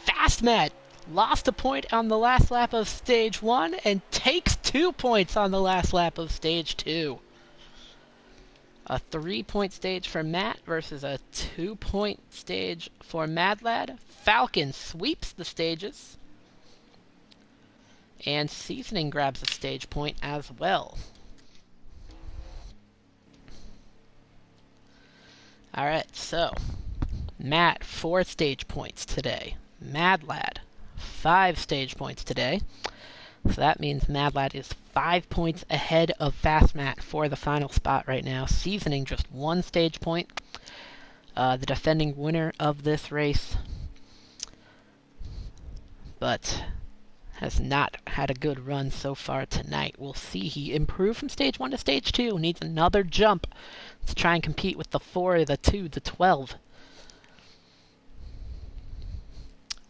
Fast Matt lost a point on the last lap of Stage 1 and takes 2 points on the last lap of Stage 2. A 3-point stage for Matt versus a 2-point stage for Mad Lad. Falcon sweeps the stages. And Seasoning grabs a stage point as well. Alright, so Matt, 4 stage points today. Mad Lad, 5 stage points today. So that means Mad Lad is 5 points ahead of Fast Matt for the final spot right now. Seasoning just 1 stage point. The defending winner of this race. But has not had a good run so far tonight. We'll see. He improved from stage 1 to stage 2. Needs another jump to try and compete with the 4, the 2, the 12.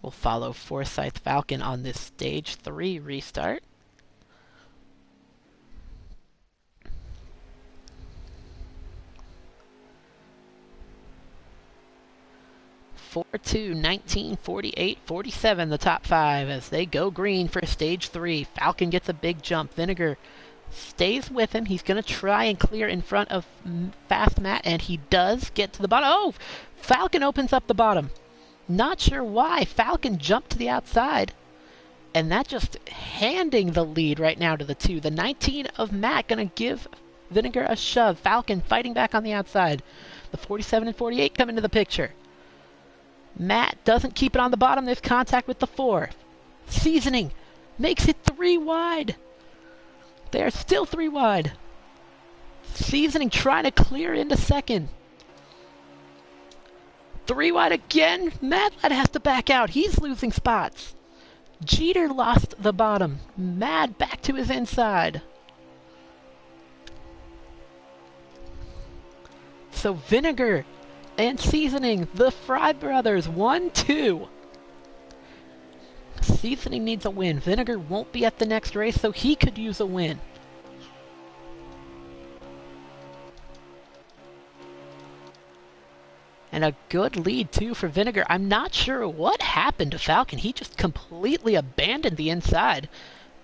We'll follow Forsyth Falcon on this stage 3 restart. Four, 2, 19, 48, 47, the top 5 as they go green for stage 3. Falcon gets a big jump. Vinegar stays with him. He's going to try and clear in front of Fast Matt, and he does get to the bottom. Oh! Falcon opens up the bottom. Not sure why. Falcon jumped to the outside, and that just handing the lead right now to the 2. The 19 of Matt going to give Vinegar a shove. Falcon fighting back on the outside. The 47 and 48 come into the picture. Matt doesn't keep it on the bottom. There's contact with the 4. Seasoning makes it 3 wide. They're still 3 wide. Seasoning trying to clear into second. 3 wide again. Mad Lad has to back out. He's losing spots. Jeter lost the bottom. Mad back to his inside. So Vinegar and Seasoning, the Fry brothers, 1-2. Seasoning needs a win. Vinegar won't be at the next race, so he could use a win. And a good lead, too, for Vinegar. I'm not sure what happened to Falcon. He just completely abandoned the inside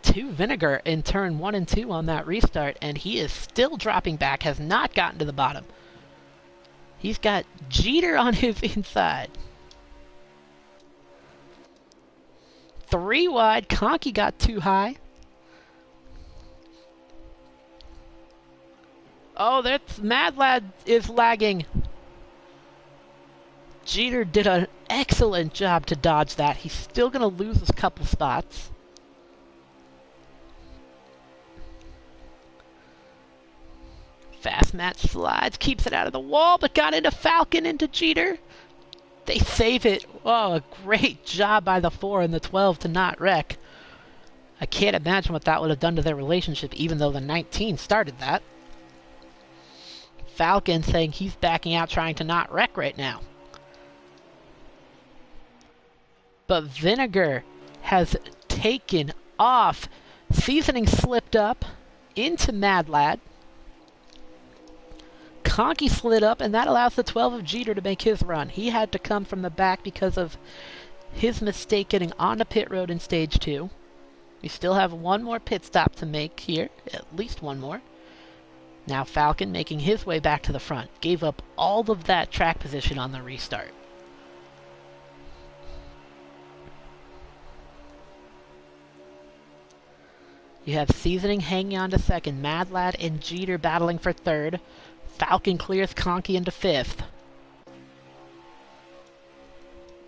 to Vinegar in turn 1 and 2 on that restart, and he is still dropping back, has not gotten to the bottom. He's got Jeter on his inside. 3 wide. Conky got too high. Oh, that's Mad Lad is lagging. Jeter did an excellent job to dodge that. He's still going to lose a couple spots. Fast Matt slides, keeps it out of the wall, but got into Falcon, into Jeter. They save it. Oh, a great job by the 4 and the 12 to not wreck. I can't imagine what that would have done to their relationship, even though the 19 started that. Falcon saying he's backing out, trying to not wreck right now. But Vinegar has taken off Seasoning slipped up into Mad Lad. Conky slid up, and that allows the 12 of Jeter to make his run. He had to come from the back because of his mistake getting onto pit road in stage 2. We still have one more pit stop to make here, at least one more. Now Falcon making his way back to the front. Gave up all of that track position on the restart. You have Seasoning hanging on to second. Mad Lad and Jeter battling for third. Falcon clears Conky into fifth.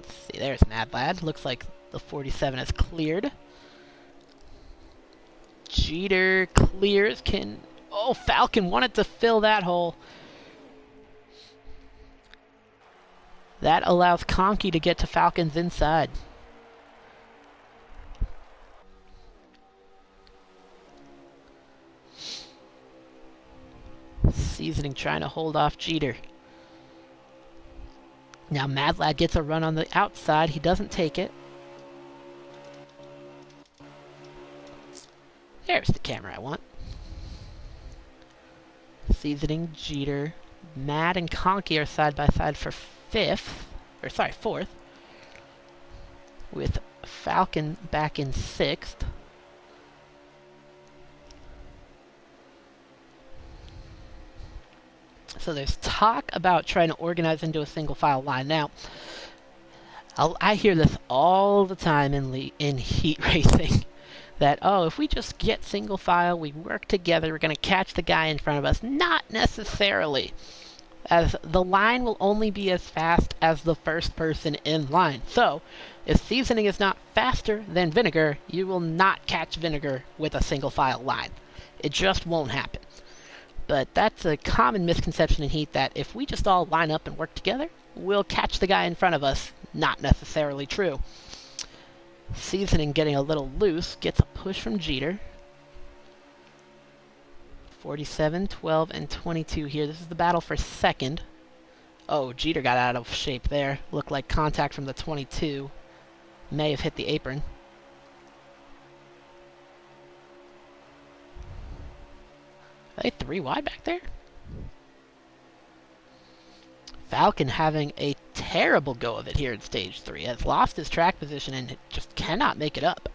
Let's see, there's Mad Lad. Looks like the 47 is cleared. Jeter clears. Oh, Falcon wanted to fill that hole. That allows Conky to get to Falcon's inside. Seasoning trying to hold off Jeter. Now Mad Lad gets a run on the outside. He doesn't take it. There's the camera I want. Seasoning, Jeter, Mad and Conky are side by side for fourth. With Falcon back in sixth. So there's talk about trying to organize into a single file line. Now, I hear this all the time in heat racing. That, oh, if we just get single file, we work together, we're going to catch the guy in front of us. Not necessarily. As the line will only be as fast as the first person in line. So, if Seasoning is not faster than Vinegar, you will not catch Vinegar with a single file line. It just won't happen. But that's a common misconception in heat, that if we just all line up and work together, we'll catch the guy in front of us. Not necessarily true. Seasoning getting a little loose, gets a push from Jeter. 47, 12, and 22 here. This is the battle for second. Oh, Jeter got out of shape there. Looked like contact from the 22. May have hit the apron. Are they 3 wide back there? Falcon having a terrible go of it here in stage 3. Has lost his track position and just cannot make it up.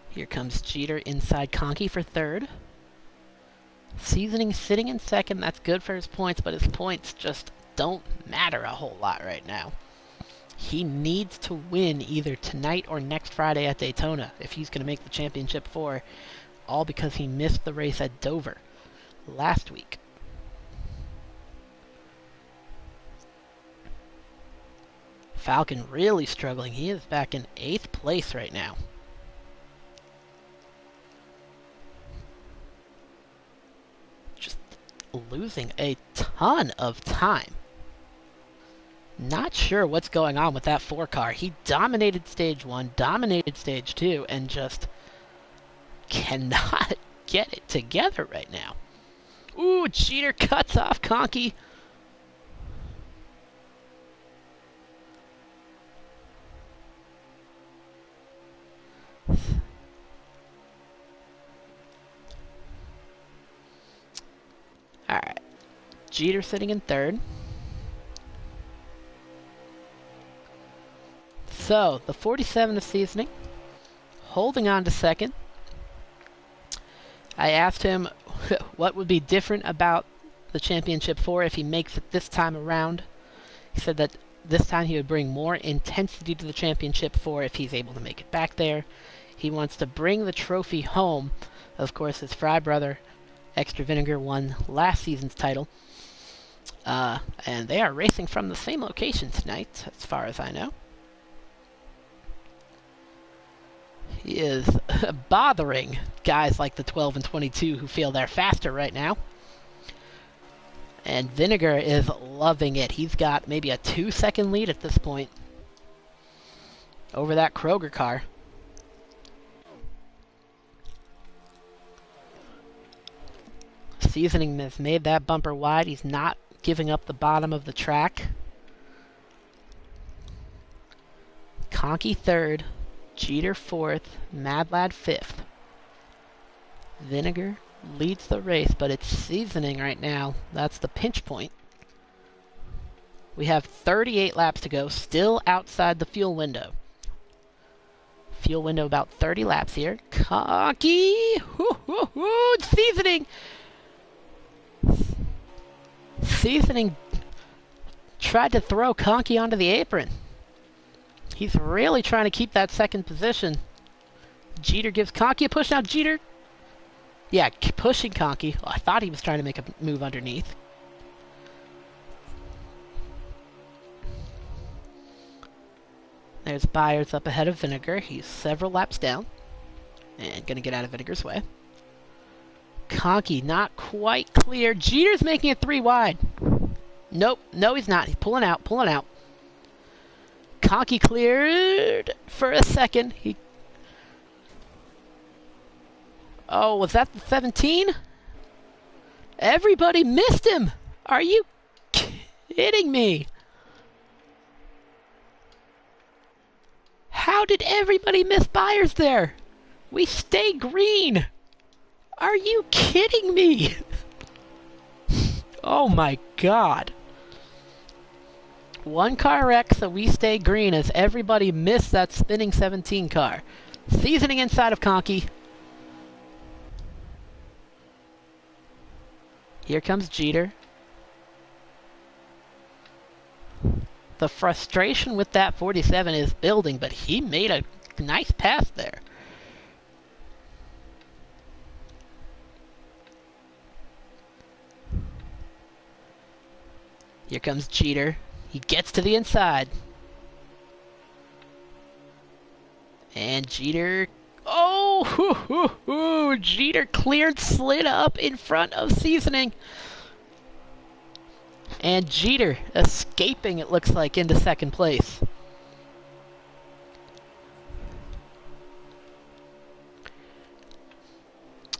Here comes Jeter inside Conky for third. Seasoning sitting in second. That's good for his points, but his points just don't matter a whole lot right now. He needs to win either tonight or next Friday at Daytona if he's going to make the Championship 4, all because he missed the race at Dover last week. Falcon really struggling. He is back in 8th place right now. Just losing a ton of time. Not sure what's going on with that 4 car. He dominated stage 1, dominated stage 2, and just cannot get it together right now. Ooh, Jeter cuts off Conky. Alright. Jeter sitting in third. So, the 47 of Seasoning, holding on to second. I asked him what would be different about the Championship 4 if he makes it this time around. He said that this time he would bring more intensity to the Championship 4 if he's able to make it back there. He wants to bring the trophy home. Of course, his Fry brother, Extra Vinegar, won last season's title. And they are racing from the same location tonight, as far as I know. He is bothering guys like the 12 and 22 who feel they're faster right now. And Vinegar is loving it. He's got maybe a 2-second lead at this point over that Kroger car. Seasoning has made that bumper wide. He's not giving up the bottom of the track. Conky third. Jeter 4th, Mad Lad 5th. Vinegar leads the race, but it's seasoning right now. That's the pinch point. We have 38 laps to go, still outside the fuel window. Fuel window about 30 laps here. Cocky! Seasoning! Seasoning tried to throw Conky onto the apron. He's really trying to keep that second position. Jeter gives Conky a push now. Jeter, yeah, pushing Conky. Oh, I thought he was trying to make a move underneath. There's Byers up ahead of Vinegar. He's several laps down. And gonna get out of Vinegar's way. Conky not quite clear. Jeter's making it 3 wide. Nope, no he's not. He's pulling out, pulling out. Conky cleared for a second. Oh, was that the 17? Everybody missed him! Are you kidding me? How did everybody miss Byers there? We stay green! Are you kidding me? Oh my god. 1 car wreck, so we stay green as everybody missed that spinning 17 car. Seasoning inside of Conky. Here comes Jeter. The frustration with that 47 is building, but he made a nice pass there. Here comes Jeter. He gets to the inside. And Jeter... Oh! Jeter cleared, slid up in front of Seasoning. And Jeter escaping, it looks like, into second place.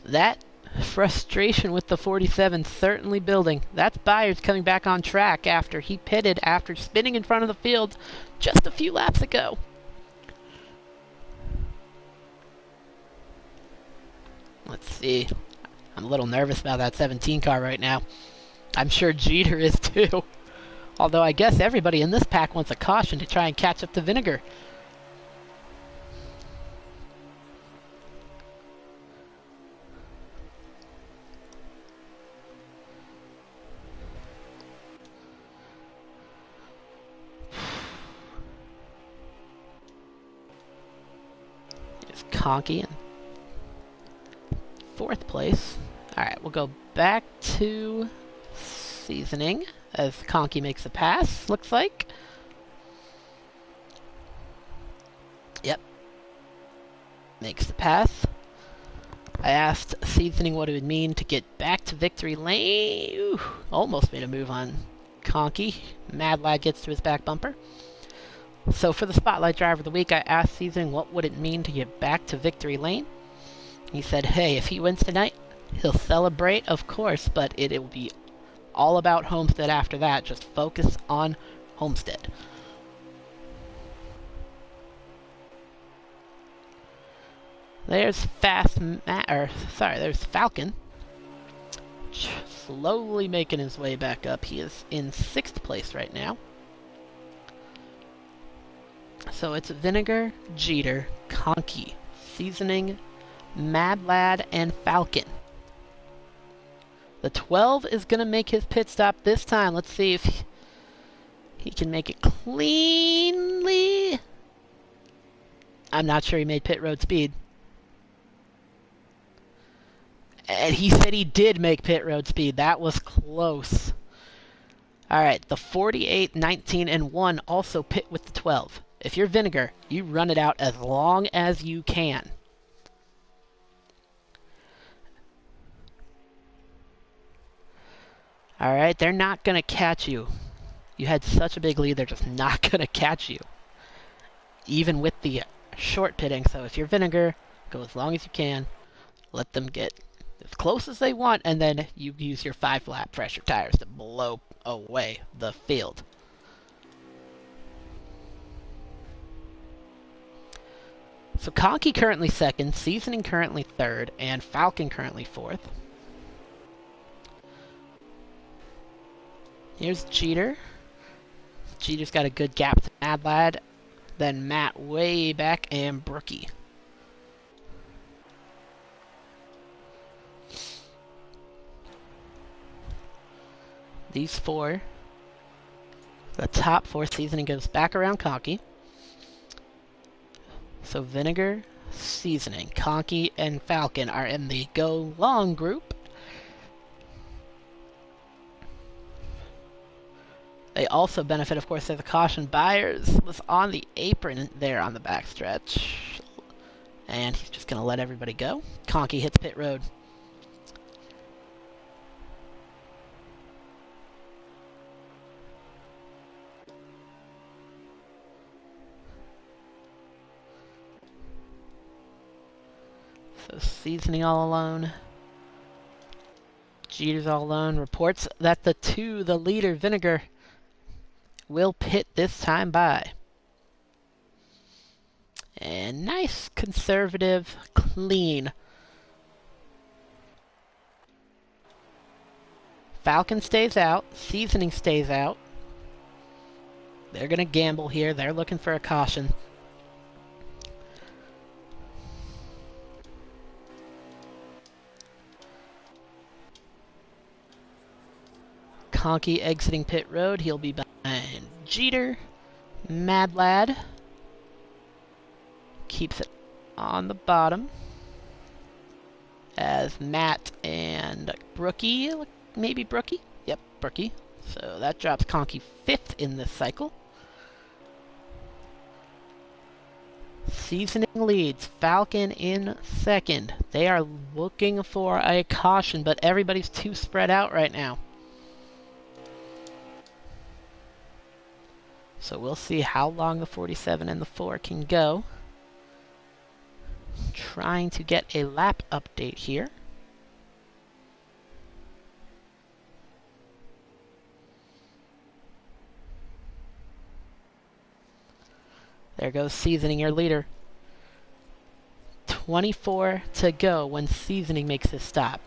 That frustration with the 47 certainly building. That's Byers coming back on track after he pitted after spinning in front of the field just a few laps ago. Let's see. I'm a little nervous about that 17 car right now. I'm sure Jeter is too. Although I guess everybody in this pack wants a caution to try and catch up to Vinegar. Here's Conky in 4th place. Alright, we'll go back to Seasoning as Conky makes a pass, looks like. Yep. Makes the pass. I asked Seasoning what it would mean to get back to victory lane. Ooh, almost made a move on Conky. Mad Lad gets to his back bumper. So for the Spotlight Driver of the Week, I asked Seasoning what would it mean to get back to victory lane. He said, hey, if he wins tonight, he'll celebrate, of course, but it'll be all about Homestead after that. Just focus on Homestead. There's there's Falcon. Slowly making his way back up. He is in 6th place right now. So it's Vinegar, Jeter, Conky, Seasoning, Mad Lad, and Falcon. The 12 is going to make his pit stop this time. Let's see if he can make it cleanly. I'm not sure he made pit road speed. And he said he did make pit road speed. That was close. Alright, the 48, 19, and 1 also pit with the 12. If you're Vinegar, you run it out as long as you can. Alright, they're not going to catch you. You had such a big lead, they're just not going to catch you. Even with the short pitting. So if you're Vinegar, go as long as you can. Let them get as close as they want, and then you use your 5-lap pressure tires to blow away the field. So Conky currently second, Seasoning currently third, and Falcon currently fourth. Here's Jeter. Jeter's got a good gap to Mad Lad. Then Matt way back and Brookie. These four, the top four, Seasoning goes back around Conky. So Vinegar, Seasoning, Conky, and Falcon are in the Go Long group. They also benefit, of course, as a caution. Byers was on the apron there on the backstretch. And he's just going to let everybody go. Conky hits pit road. So Seasoning all alone. Jeter's all alone. Reports that the leader, Vinegar, will pit this time by. And nice, conservative, clean. Falcon stays out. Seasoning stays out. They're going to gamble here. They're looking for a caution. Conky exiting pit road. He'll be behind Jeter. Mad Lad keeps it on the bottom. As Matt and Brookie, maybe Brookie? Yep, Brookie. So that drops Conky fifth in this cycle. Seasoning leads. Falcon in second. They are looking for a caution, but everybody's too spread out right now. So we'll see how long the 47 and the 4 can go. Trying to get a lap update here. There goes Seasoning, your leader. 24 to go when Seasoning makes his stop.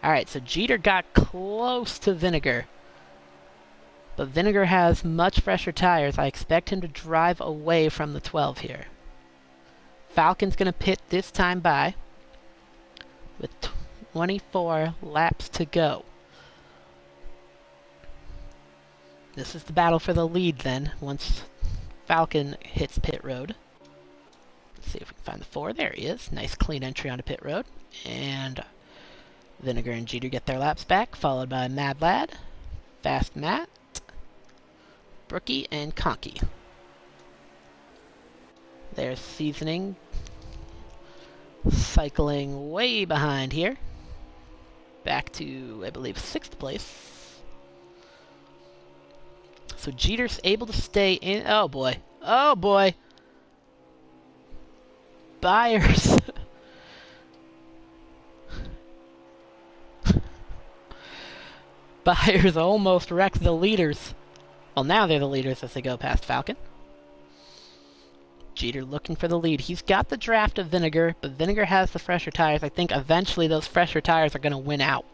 Alright, so Jeter got close to Vinegar. But Vinegar has much fresher tires. I expect him to drive away from the 12 here. Falcon's going to pit this time by with 24 laps to go. This is the battle for the lead then, once Falcon hits pit road. Let's see if we can find the 4. There he is. Nice clean entry onto pit road. And Vinegar and Jeter get their laps back, followed by Mad Lad, Fast Matt, Brookie, and Conky. There's Seasoning cycling way behind here. Back to, I believe, 6th place. So Jeter's able to stay in. Oh boy. Oh boy. Byers. Byers almost wrecked the leaders. Well, now they're the leaders as they go past Falcon. Jeter looking for the lead. He's got the draft of Vinegar, but Vinegar has the fresher tires. I think eventually those fresher tires are going to win out.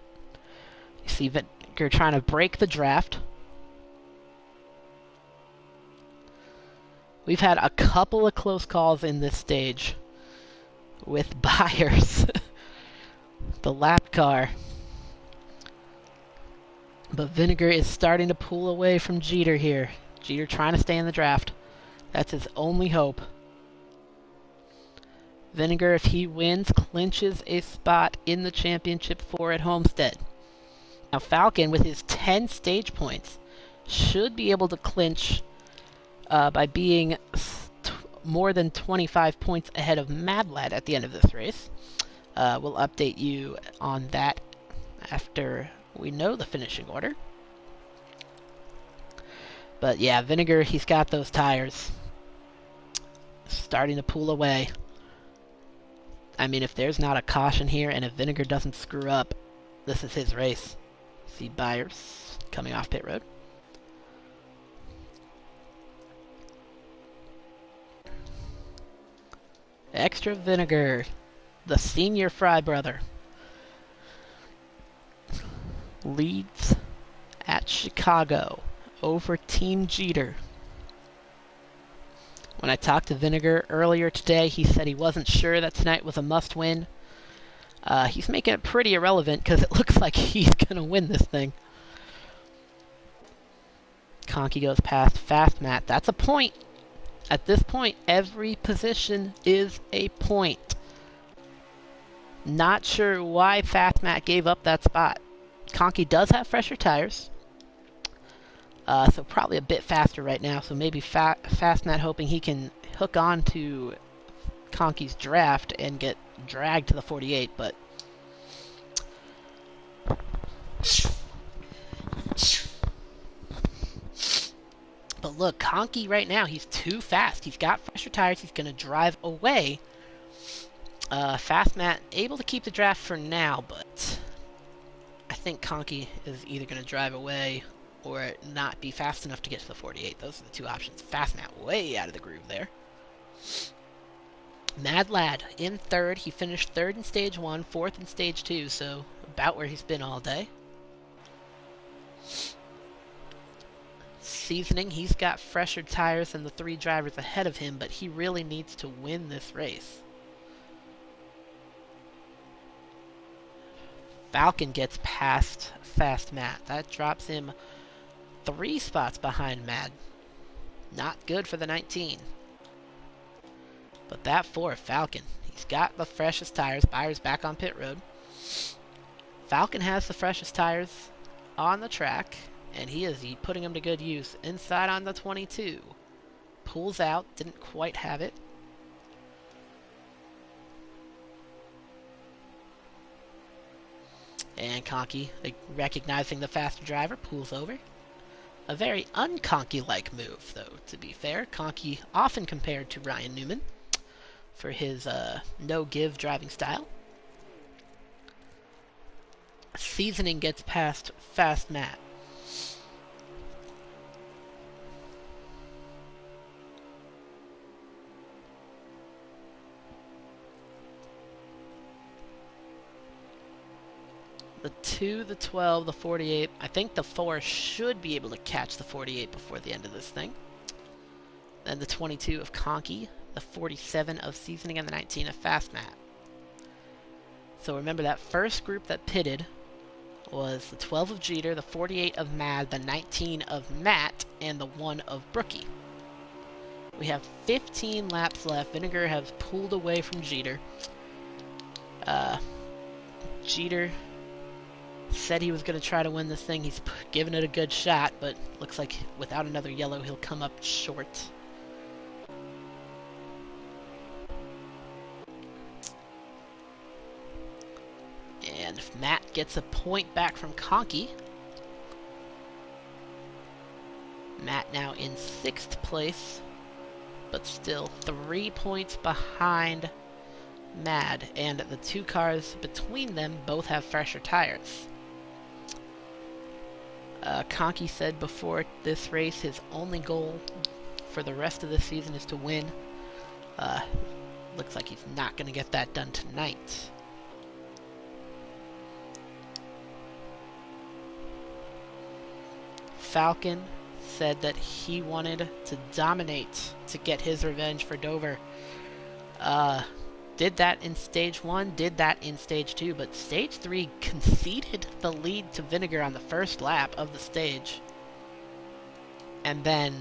You see Vinegar trying to break the draft. We've had a couple of close calls in this stage with Byers. The lap car. But Vinegar is starting to pull away from Jeter here. Jeter trying to stay in the draft. That's his only hope. Vinegar, if he wins, clinches a spot in the championship 4 at Homestead. Now Falcon, with his 10 stage points, should be able to clinch by being more than 25 points ahead of Mad Lad at the end of this race. We'll update you on that after we know the finishing order. But yeah, Vinegar, he's got those tires. Starting to pull away. I mean, if there's not a caution here, and if Vinegar doesn't screw up, this is his race. See Byers coming off pit road. Extra Vinegar, the senior Fry brother, leads at Chicago over Team Jeter. When I talked to Vinegar earlier today, he said he wasn't sure that tonight was a must-win. He's making it pretty irrelevant because it looks like he's going to win this thing. Conkey goes past Fast Matt. That's a point. At this point, every position is a point. Not sure why Fast Matt gave up that spot. Conkey does have fresher tires. So probably a bit faster right now. So maybe Fast Matt hoping he can hook on to Conkey's draft and get dragged to the 48, but look, Conkey right now, he's too fast. He's got fresher tires. He's going to drive away. Fast Matt able to keep the draft for now, but I think Conkey is either going to drive away or not be fast enough to get to the 48. Those are the two options. Fast Matt way out of the groove there. Mad Lad in third. He finished third in stage 1, fourth in stage 2, so about where he's been all day. Seasoning, he's got fresher tires than the 3 drivers ahead of him, but he really needs to win this race. Falcon gets past Fast Matt. That drops him 3 spots behind Mad. Not good for the 19. But that for Falcon. He's got the freshest tires. Byers back on pit road. Falcon has the freshest tires on the track, and he is putting them to good use. Inside on the 22. Pulls out. Didn't quite have it. And Conkey, recognizing the faster driver, pulls over. A very un-Conkey-like move, though, to be fair. Conkey often compared to Ryan Newman for his no-give driving style. Seasoning gets past Fast Matt. The 2, the 12, the 48. I think the 4 should be able to catch the 48 before the end of this thing. Then the 22 of Conkey, the 47 of Seasoning, and the 19 of Fast Matt. So remember that first group that pitted was the 12 of Jeter, the 48 of Mad, the 19 of Matt, and the 1 of Brookie. We have 15 laps left. Vinegar has pulled away from Jeter. Jeter said he was going to try to win this thing. He's given it a good shot, but looks like without another yellow, he'll come up short. And Matt gets a point back from Conkey. Matt now in 6th place, but still 3 points behind Mad, and the 2 cars between them both have fresher tires. Conkey said before this race his only goal for the rest of the season is to win. Looks like he's not going to get that done tonight. Falcon said that he wanted to dominate to get his revenge for Dover. Did that in stage 1, did that in stage 2, but stage 3 conceded the lead to Vinegar on the first lap of the stage. And then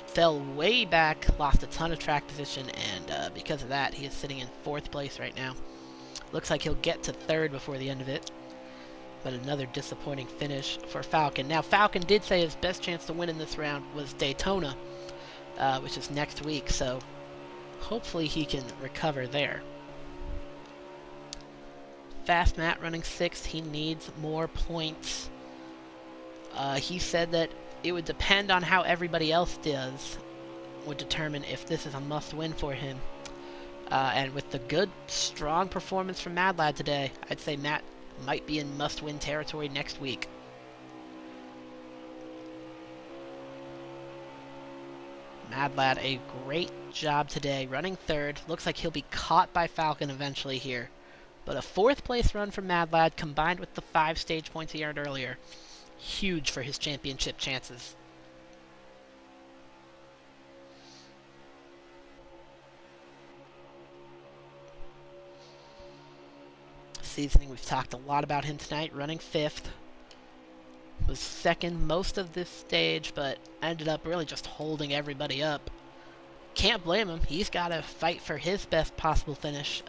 fell way back, lost a ton of track position, and because of that, he is sitting in 4th place right now. Looks like he'll get to 3rd before the end of it. But another disappointing finish for Falcon. Now, Falcon did say his best chance to win in this round was Daytona, which is next week, so hopefully he can recover there. Fast Matt running 6th. He needs more points. He said that it would depend on how everybody else does, would determine if this is a must-win for him. And with the good, strong performance from Mad Lad today, I'd say Matt might be in must-win territory next week. Mad Lad, a great job today, running third. Looks like he'll be caught by Falcon eventually here. But a fourth place run from Mad Lad combined with the 5 stage points he earned earlier. Huge for his championship chances. Seasoning, we've talked a lot about him tonight, running 5th. Was second most of this stage, but ended up really just holding everybody up. Can't blame him. He's got to fight for his best possible finish.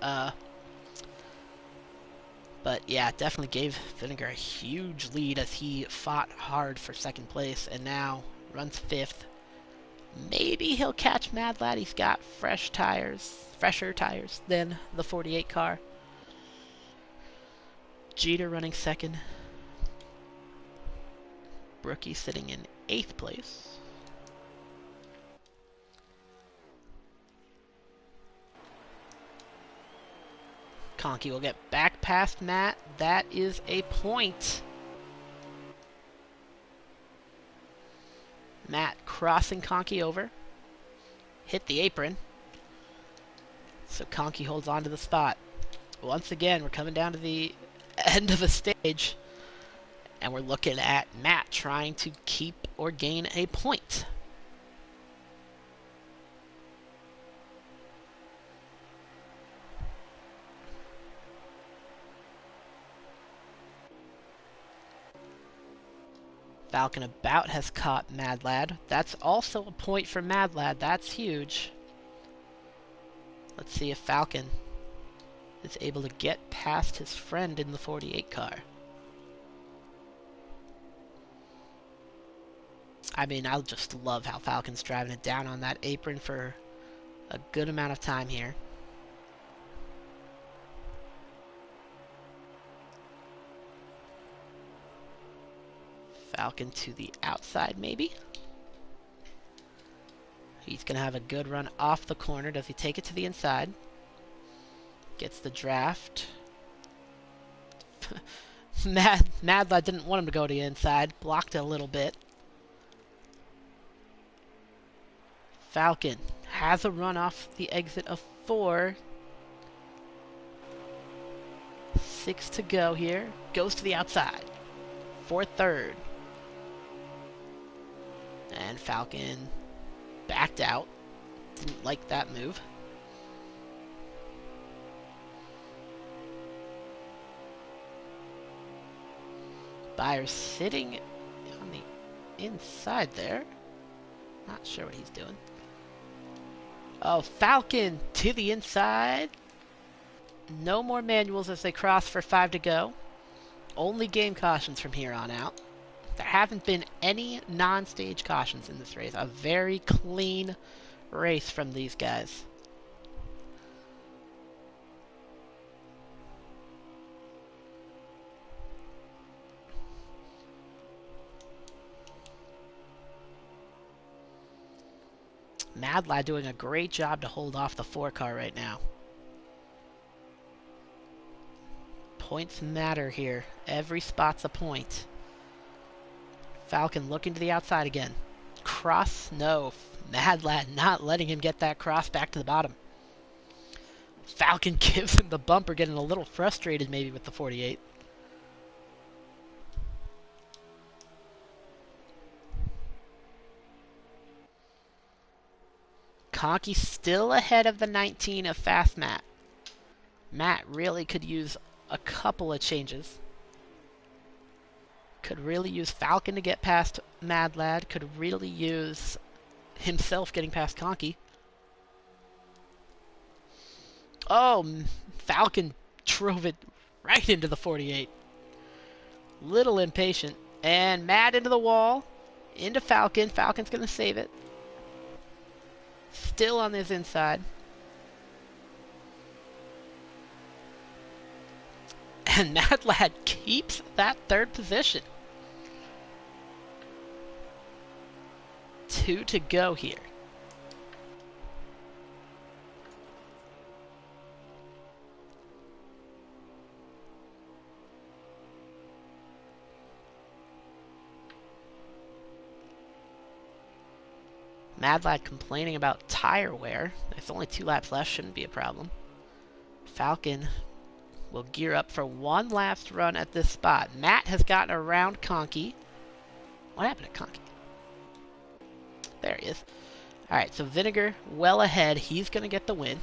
But yeah, definitely gave Vinegar a huge lead as he fought hard for second place, and now runs 5th. Maybe he'll catch Mad Lad. He's got fresher tires than the 48 car. Jeter running 2nd. Brookie sitting in 8th place. Conky will get back past Matt. That is a point. Matt crossing Conky over. Hit the apron. So Conky holds on to the spot. Once again, we're coming down to the end of the stage. And we're looking at Matt trying to keep or gain a point. Falcon about has caught Mad Lad. That's also a point for Mad Lad. That's huge. Let's see if Falcon is able to get past his friend in the 48 car. I mean, I just love how Falcon's driving it down on that apron for a good amount of time here. Falcon to the outside, maybe. He's going to have a good run off the corner. Does he take it to the inside? Gets the draft. Mad Lad didn't want him to go to the inside. Blocked it a little bit. Falcon has a run off the exit of 4. 6 to go here. Goes to the outside. 4th, 3rd. And Falcon backed out. Didn't like that move. Byers sitting on the inside there. Not sure what he's doing. Oh, Falcon to the inside. No more manuals as they cross for 5 to go. Only game cautions from here on out. There haven't been any non-stage cautions in this race. A very clean race from these guys. Mad Lad doing a great job to hold off the 4 car right now. Points matter here. Every spot's a point. Falcon looking to the outside again. Cross? No. Mad Lad not letting him get that cross back to the bottom. Falcon gives him the bumper, getting a little frustrated maybe with the 48. Conky still ahead of the 19 of Fast Matt. Matt really could use a couple of changes. Could really use Falcon to get past Mad Lad. Could really use himself getting past Conky. Oh, Falcon drove it right into the 48. Little impatient. And Mad into the wall. Into Falcon. Falcon's going to save it. Still on his inside. And Mad Lad keeps that 3rd position. 2 to go here. Mad Lad complaining about tire wear. There's only 2 laps left, shouldn't be a problem. Falcon will gear up for one last run at this spot. Matt has gotten around Conky. What happened to Conky? There he is. Alright, so Vinegar well ahead. He's going to get the win.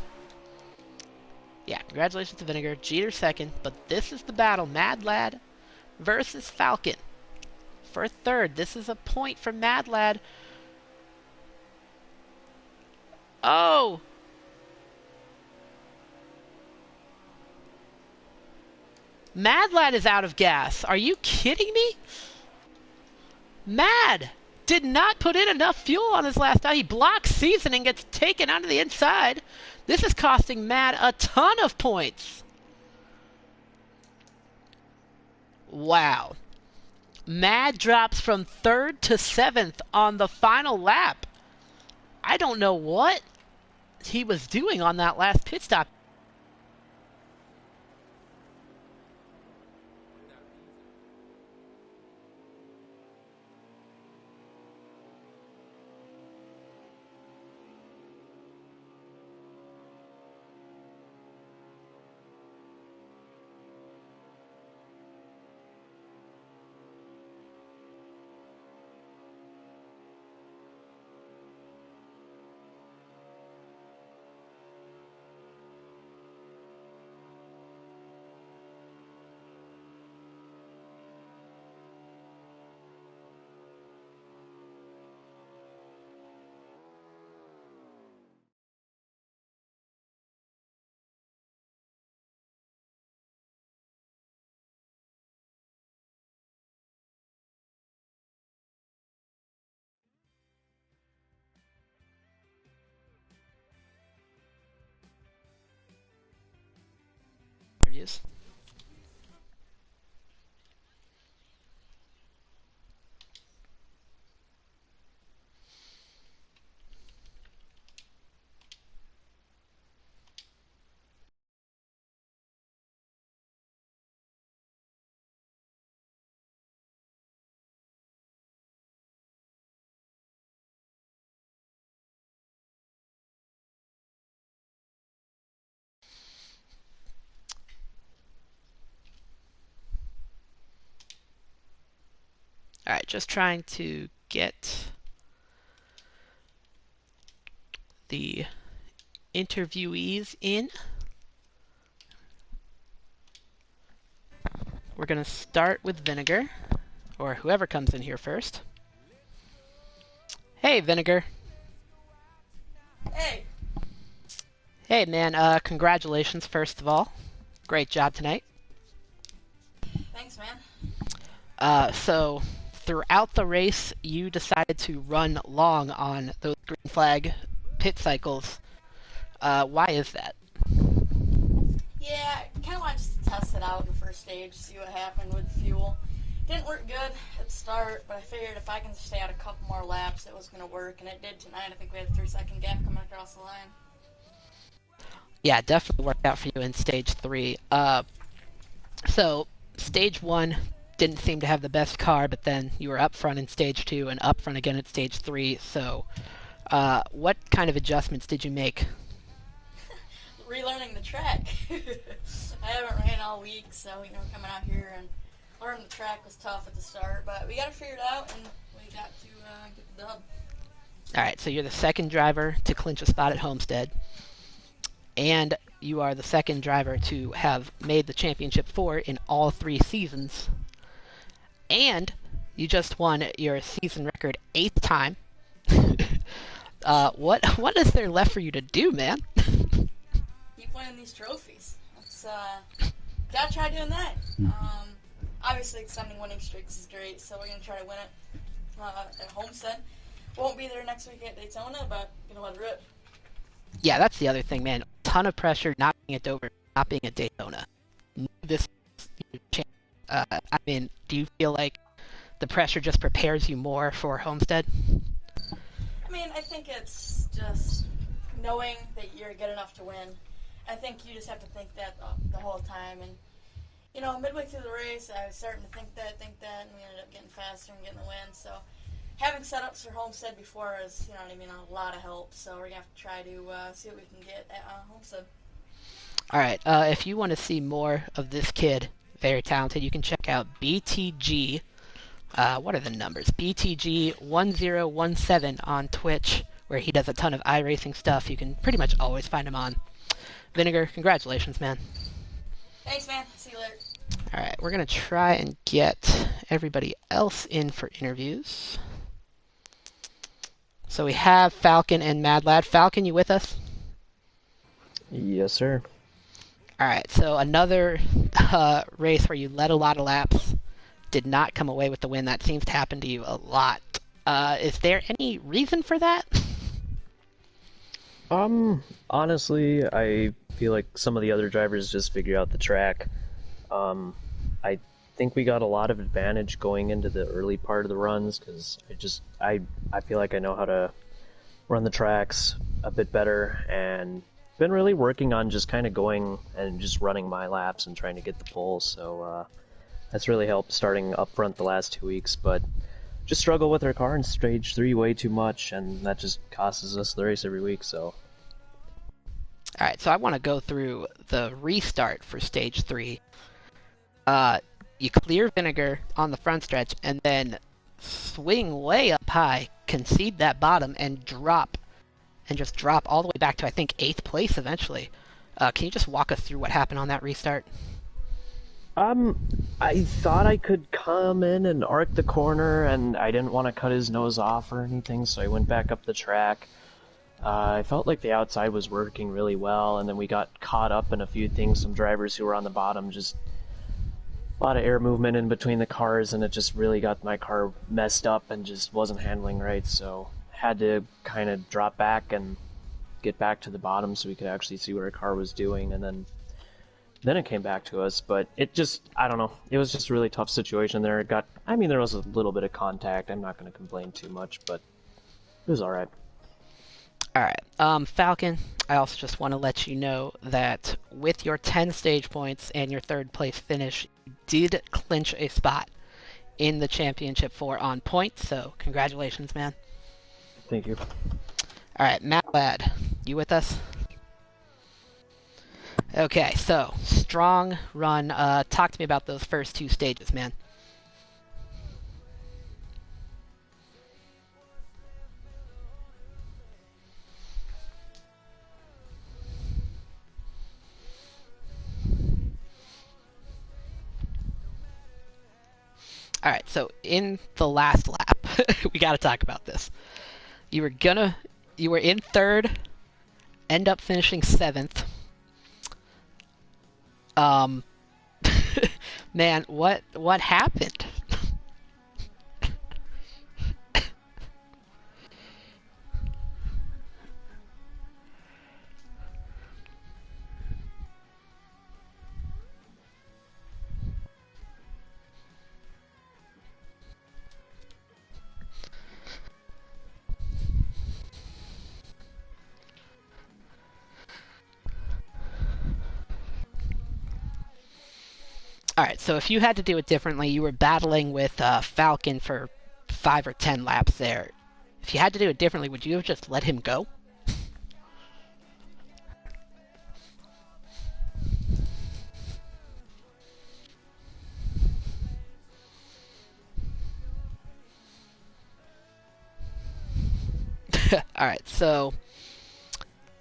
Yeah, congratulations to Vinegar. Jeter second, but this is the battle. Mad Lad versus Falcon. For third, this is a point for Mad Lad. Oh! Mad Lad is out of gas. Are you kidding me? Mad did not put in enough fuel on his last out. He blocks seasoning, gets taken onto the inside. This is costing Mad a ton of points. Wow. Mad drops from 3rd to 7th on the final lap. I don't know what he was doing on that last pit stop. Interviews. Alright, just trying to get the interviewees in. We're going to start with Vinegar, or whoever comes in here first. Hey, Vinegar. Hey. Hey, man, congratulations, first of all. Great job tonight. Thanks, man. So, throughout the race, you decided to run long on those green flag pit cycles. Why is that? Yeah, kind of wanted just to test it out in the first stage, see what happened with fuel. Didn't work good at the start, but I figured if I can stay out a couple more laps, it was going to work, and it did tonight. I think we had a 3-second gap coming across the line. Yeah, it definitely worked out for you in stage 3. So, stage 1 didn't seem to have the best car, but then you were up front in stage 2 and up front again at stage 3. So, what kind of adjustments did you make? Relearning the track. I haven't ran all week, so, coming out here and learning the track was tough at the start, but we got it figured out, and we got to get the dub. Alright, so you're the second driver to clinch a spot at Homestead, and you are the second driver to have made the championship 4 in all 3 seasons, and you just won your season record 8th time. What is there left for you to do, man? Keep winning these trophies. Let's gotta try doing that. Obviously, extending winning streaks is great, so we're gonna try to win it at Homestead. Won't be there next week at Daytona, but gonna let it rip. Yeah, that's the other thing, man. Ton of pressure not being at Dover, not being at Daytona. This, I mean, do you feel like the pressure just prepares you more for Homestead? I mean, I think it's just knowing that you're good enough to win. I think you just have to think that the whole time. And, midway through the race, I was starting to think that, and we ended up getting faster and getting the win. So having setups for Homestead before is, you know what I mean, a lot of help. So we're gonna have to try to see what we can get at Homestead. All right. If you want to see more of this kid, very talented, you can check out BTG. What are the numbers? BTG1017 on Twitch, where he does a ton of iRacing stuff. You can pretty much always find him on. Vinegar, congratulations, man. Thanks, man. See you later. All right, we're gonna try and get everybody else in for interviews. So we have Falcon and Mad Lad. Falcon, you with us? Yes, sir. All right, so another race where you led a lot of laps, did not come away with the win. That seems to happen to you a lot. Is there any reason for that? Honestly, I feel like some of the other drivers just figured out the track. I think we got a lot of advantage going into the early part of the runs because I feel like I know how to run the tracks a bit better and been really working on just kind of going and just running my laps and trying to get the pole. So that's really helped starting up front the last 2 weeks, but just struggle with our car in stage 3 way too much, and that just costs us the race every week. So All right, so I want to go through the restart for stage 3. You clear Vinegar on the front stretch and then swing way up high, concede that bottom, and just drop all the way back to, I think, 8th place eventually. Can you just walk us through what happened on that restart? I thought I could come in and arc the corner, and I didn't want to cut his nose off or anything, so I went back up the track. I felt like the outside was working really well, and then we got caught up in a few things. Some drivers who were on the bottom, just a lot of air movement in between the cars, and it just really got my car messed up and just wasn't handling right, so had to kind of drop back and get back to the bottom so we could actually see what our car was doing, and then it came back to us. But it just, I don't know, it was just a really tough situation there. There was a little bit of contact. I'm not going to complain too much, but it was alright. All right, Falcon, I also just want to let you know that with your 10 stage points and your 3rd place finish, you did clinch a spot in the championship 4 on points, so congratulations, man. Thank you. All right, Matt Ladd, you with us? Okay, so strong run. Talk to me about those first 2 stages, man. All right, so in the last lap, we got to talk about this. You were in 3rd, end up finishing 7th. Man, what happened? All right, so if you had to do it differently, you were battling with Falcon for 5 or 10 laps there. If you had to do it differently, would you have just let him go? All right, so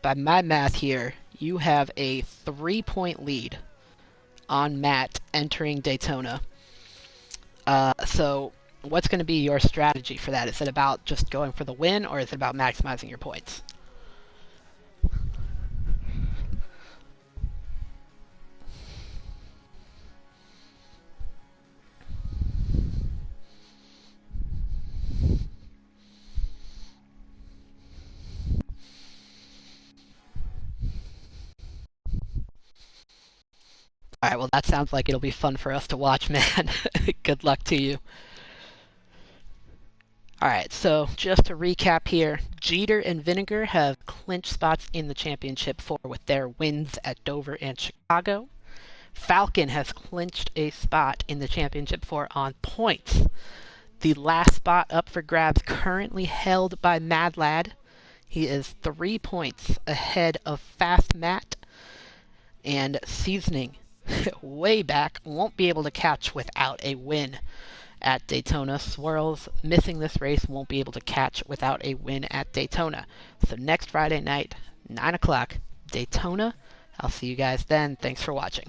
by my math here, you have a 3-point lead on Matt entering Daytona. So what's going to be your strategy for that? Is it about just going for the win, or is it about maximizing your points? All right, well, that sounds like it'll be fun for us to watch, man. Good luck to you. All right, so just to recap here, Jeter and Vinegar have clinched spots in the championship 4 with their wins at Dover and Chicago. Falcon has clinched a spot in the championship 4 on points. The last spot up for grabs currently held by Mad Lad. He is 3 points ahead of Fast Matt, and Seasoning way back won't be able to catch without a win at Daytona. Swirls missing this race won't be able to catch without a win at Daytona. So next Friday night, 9 o'clock, Daytona. I'll see you guys then. Thanks for watching.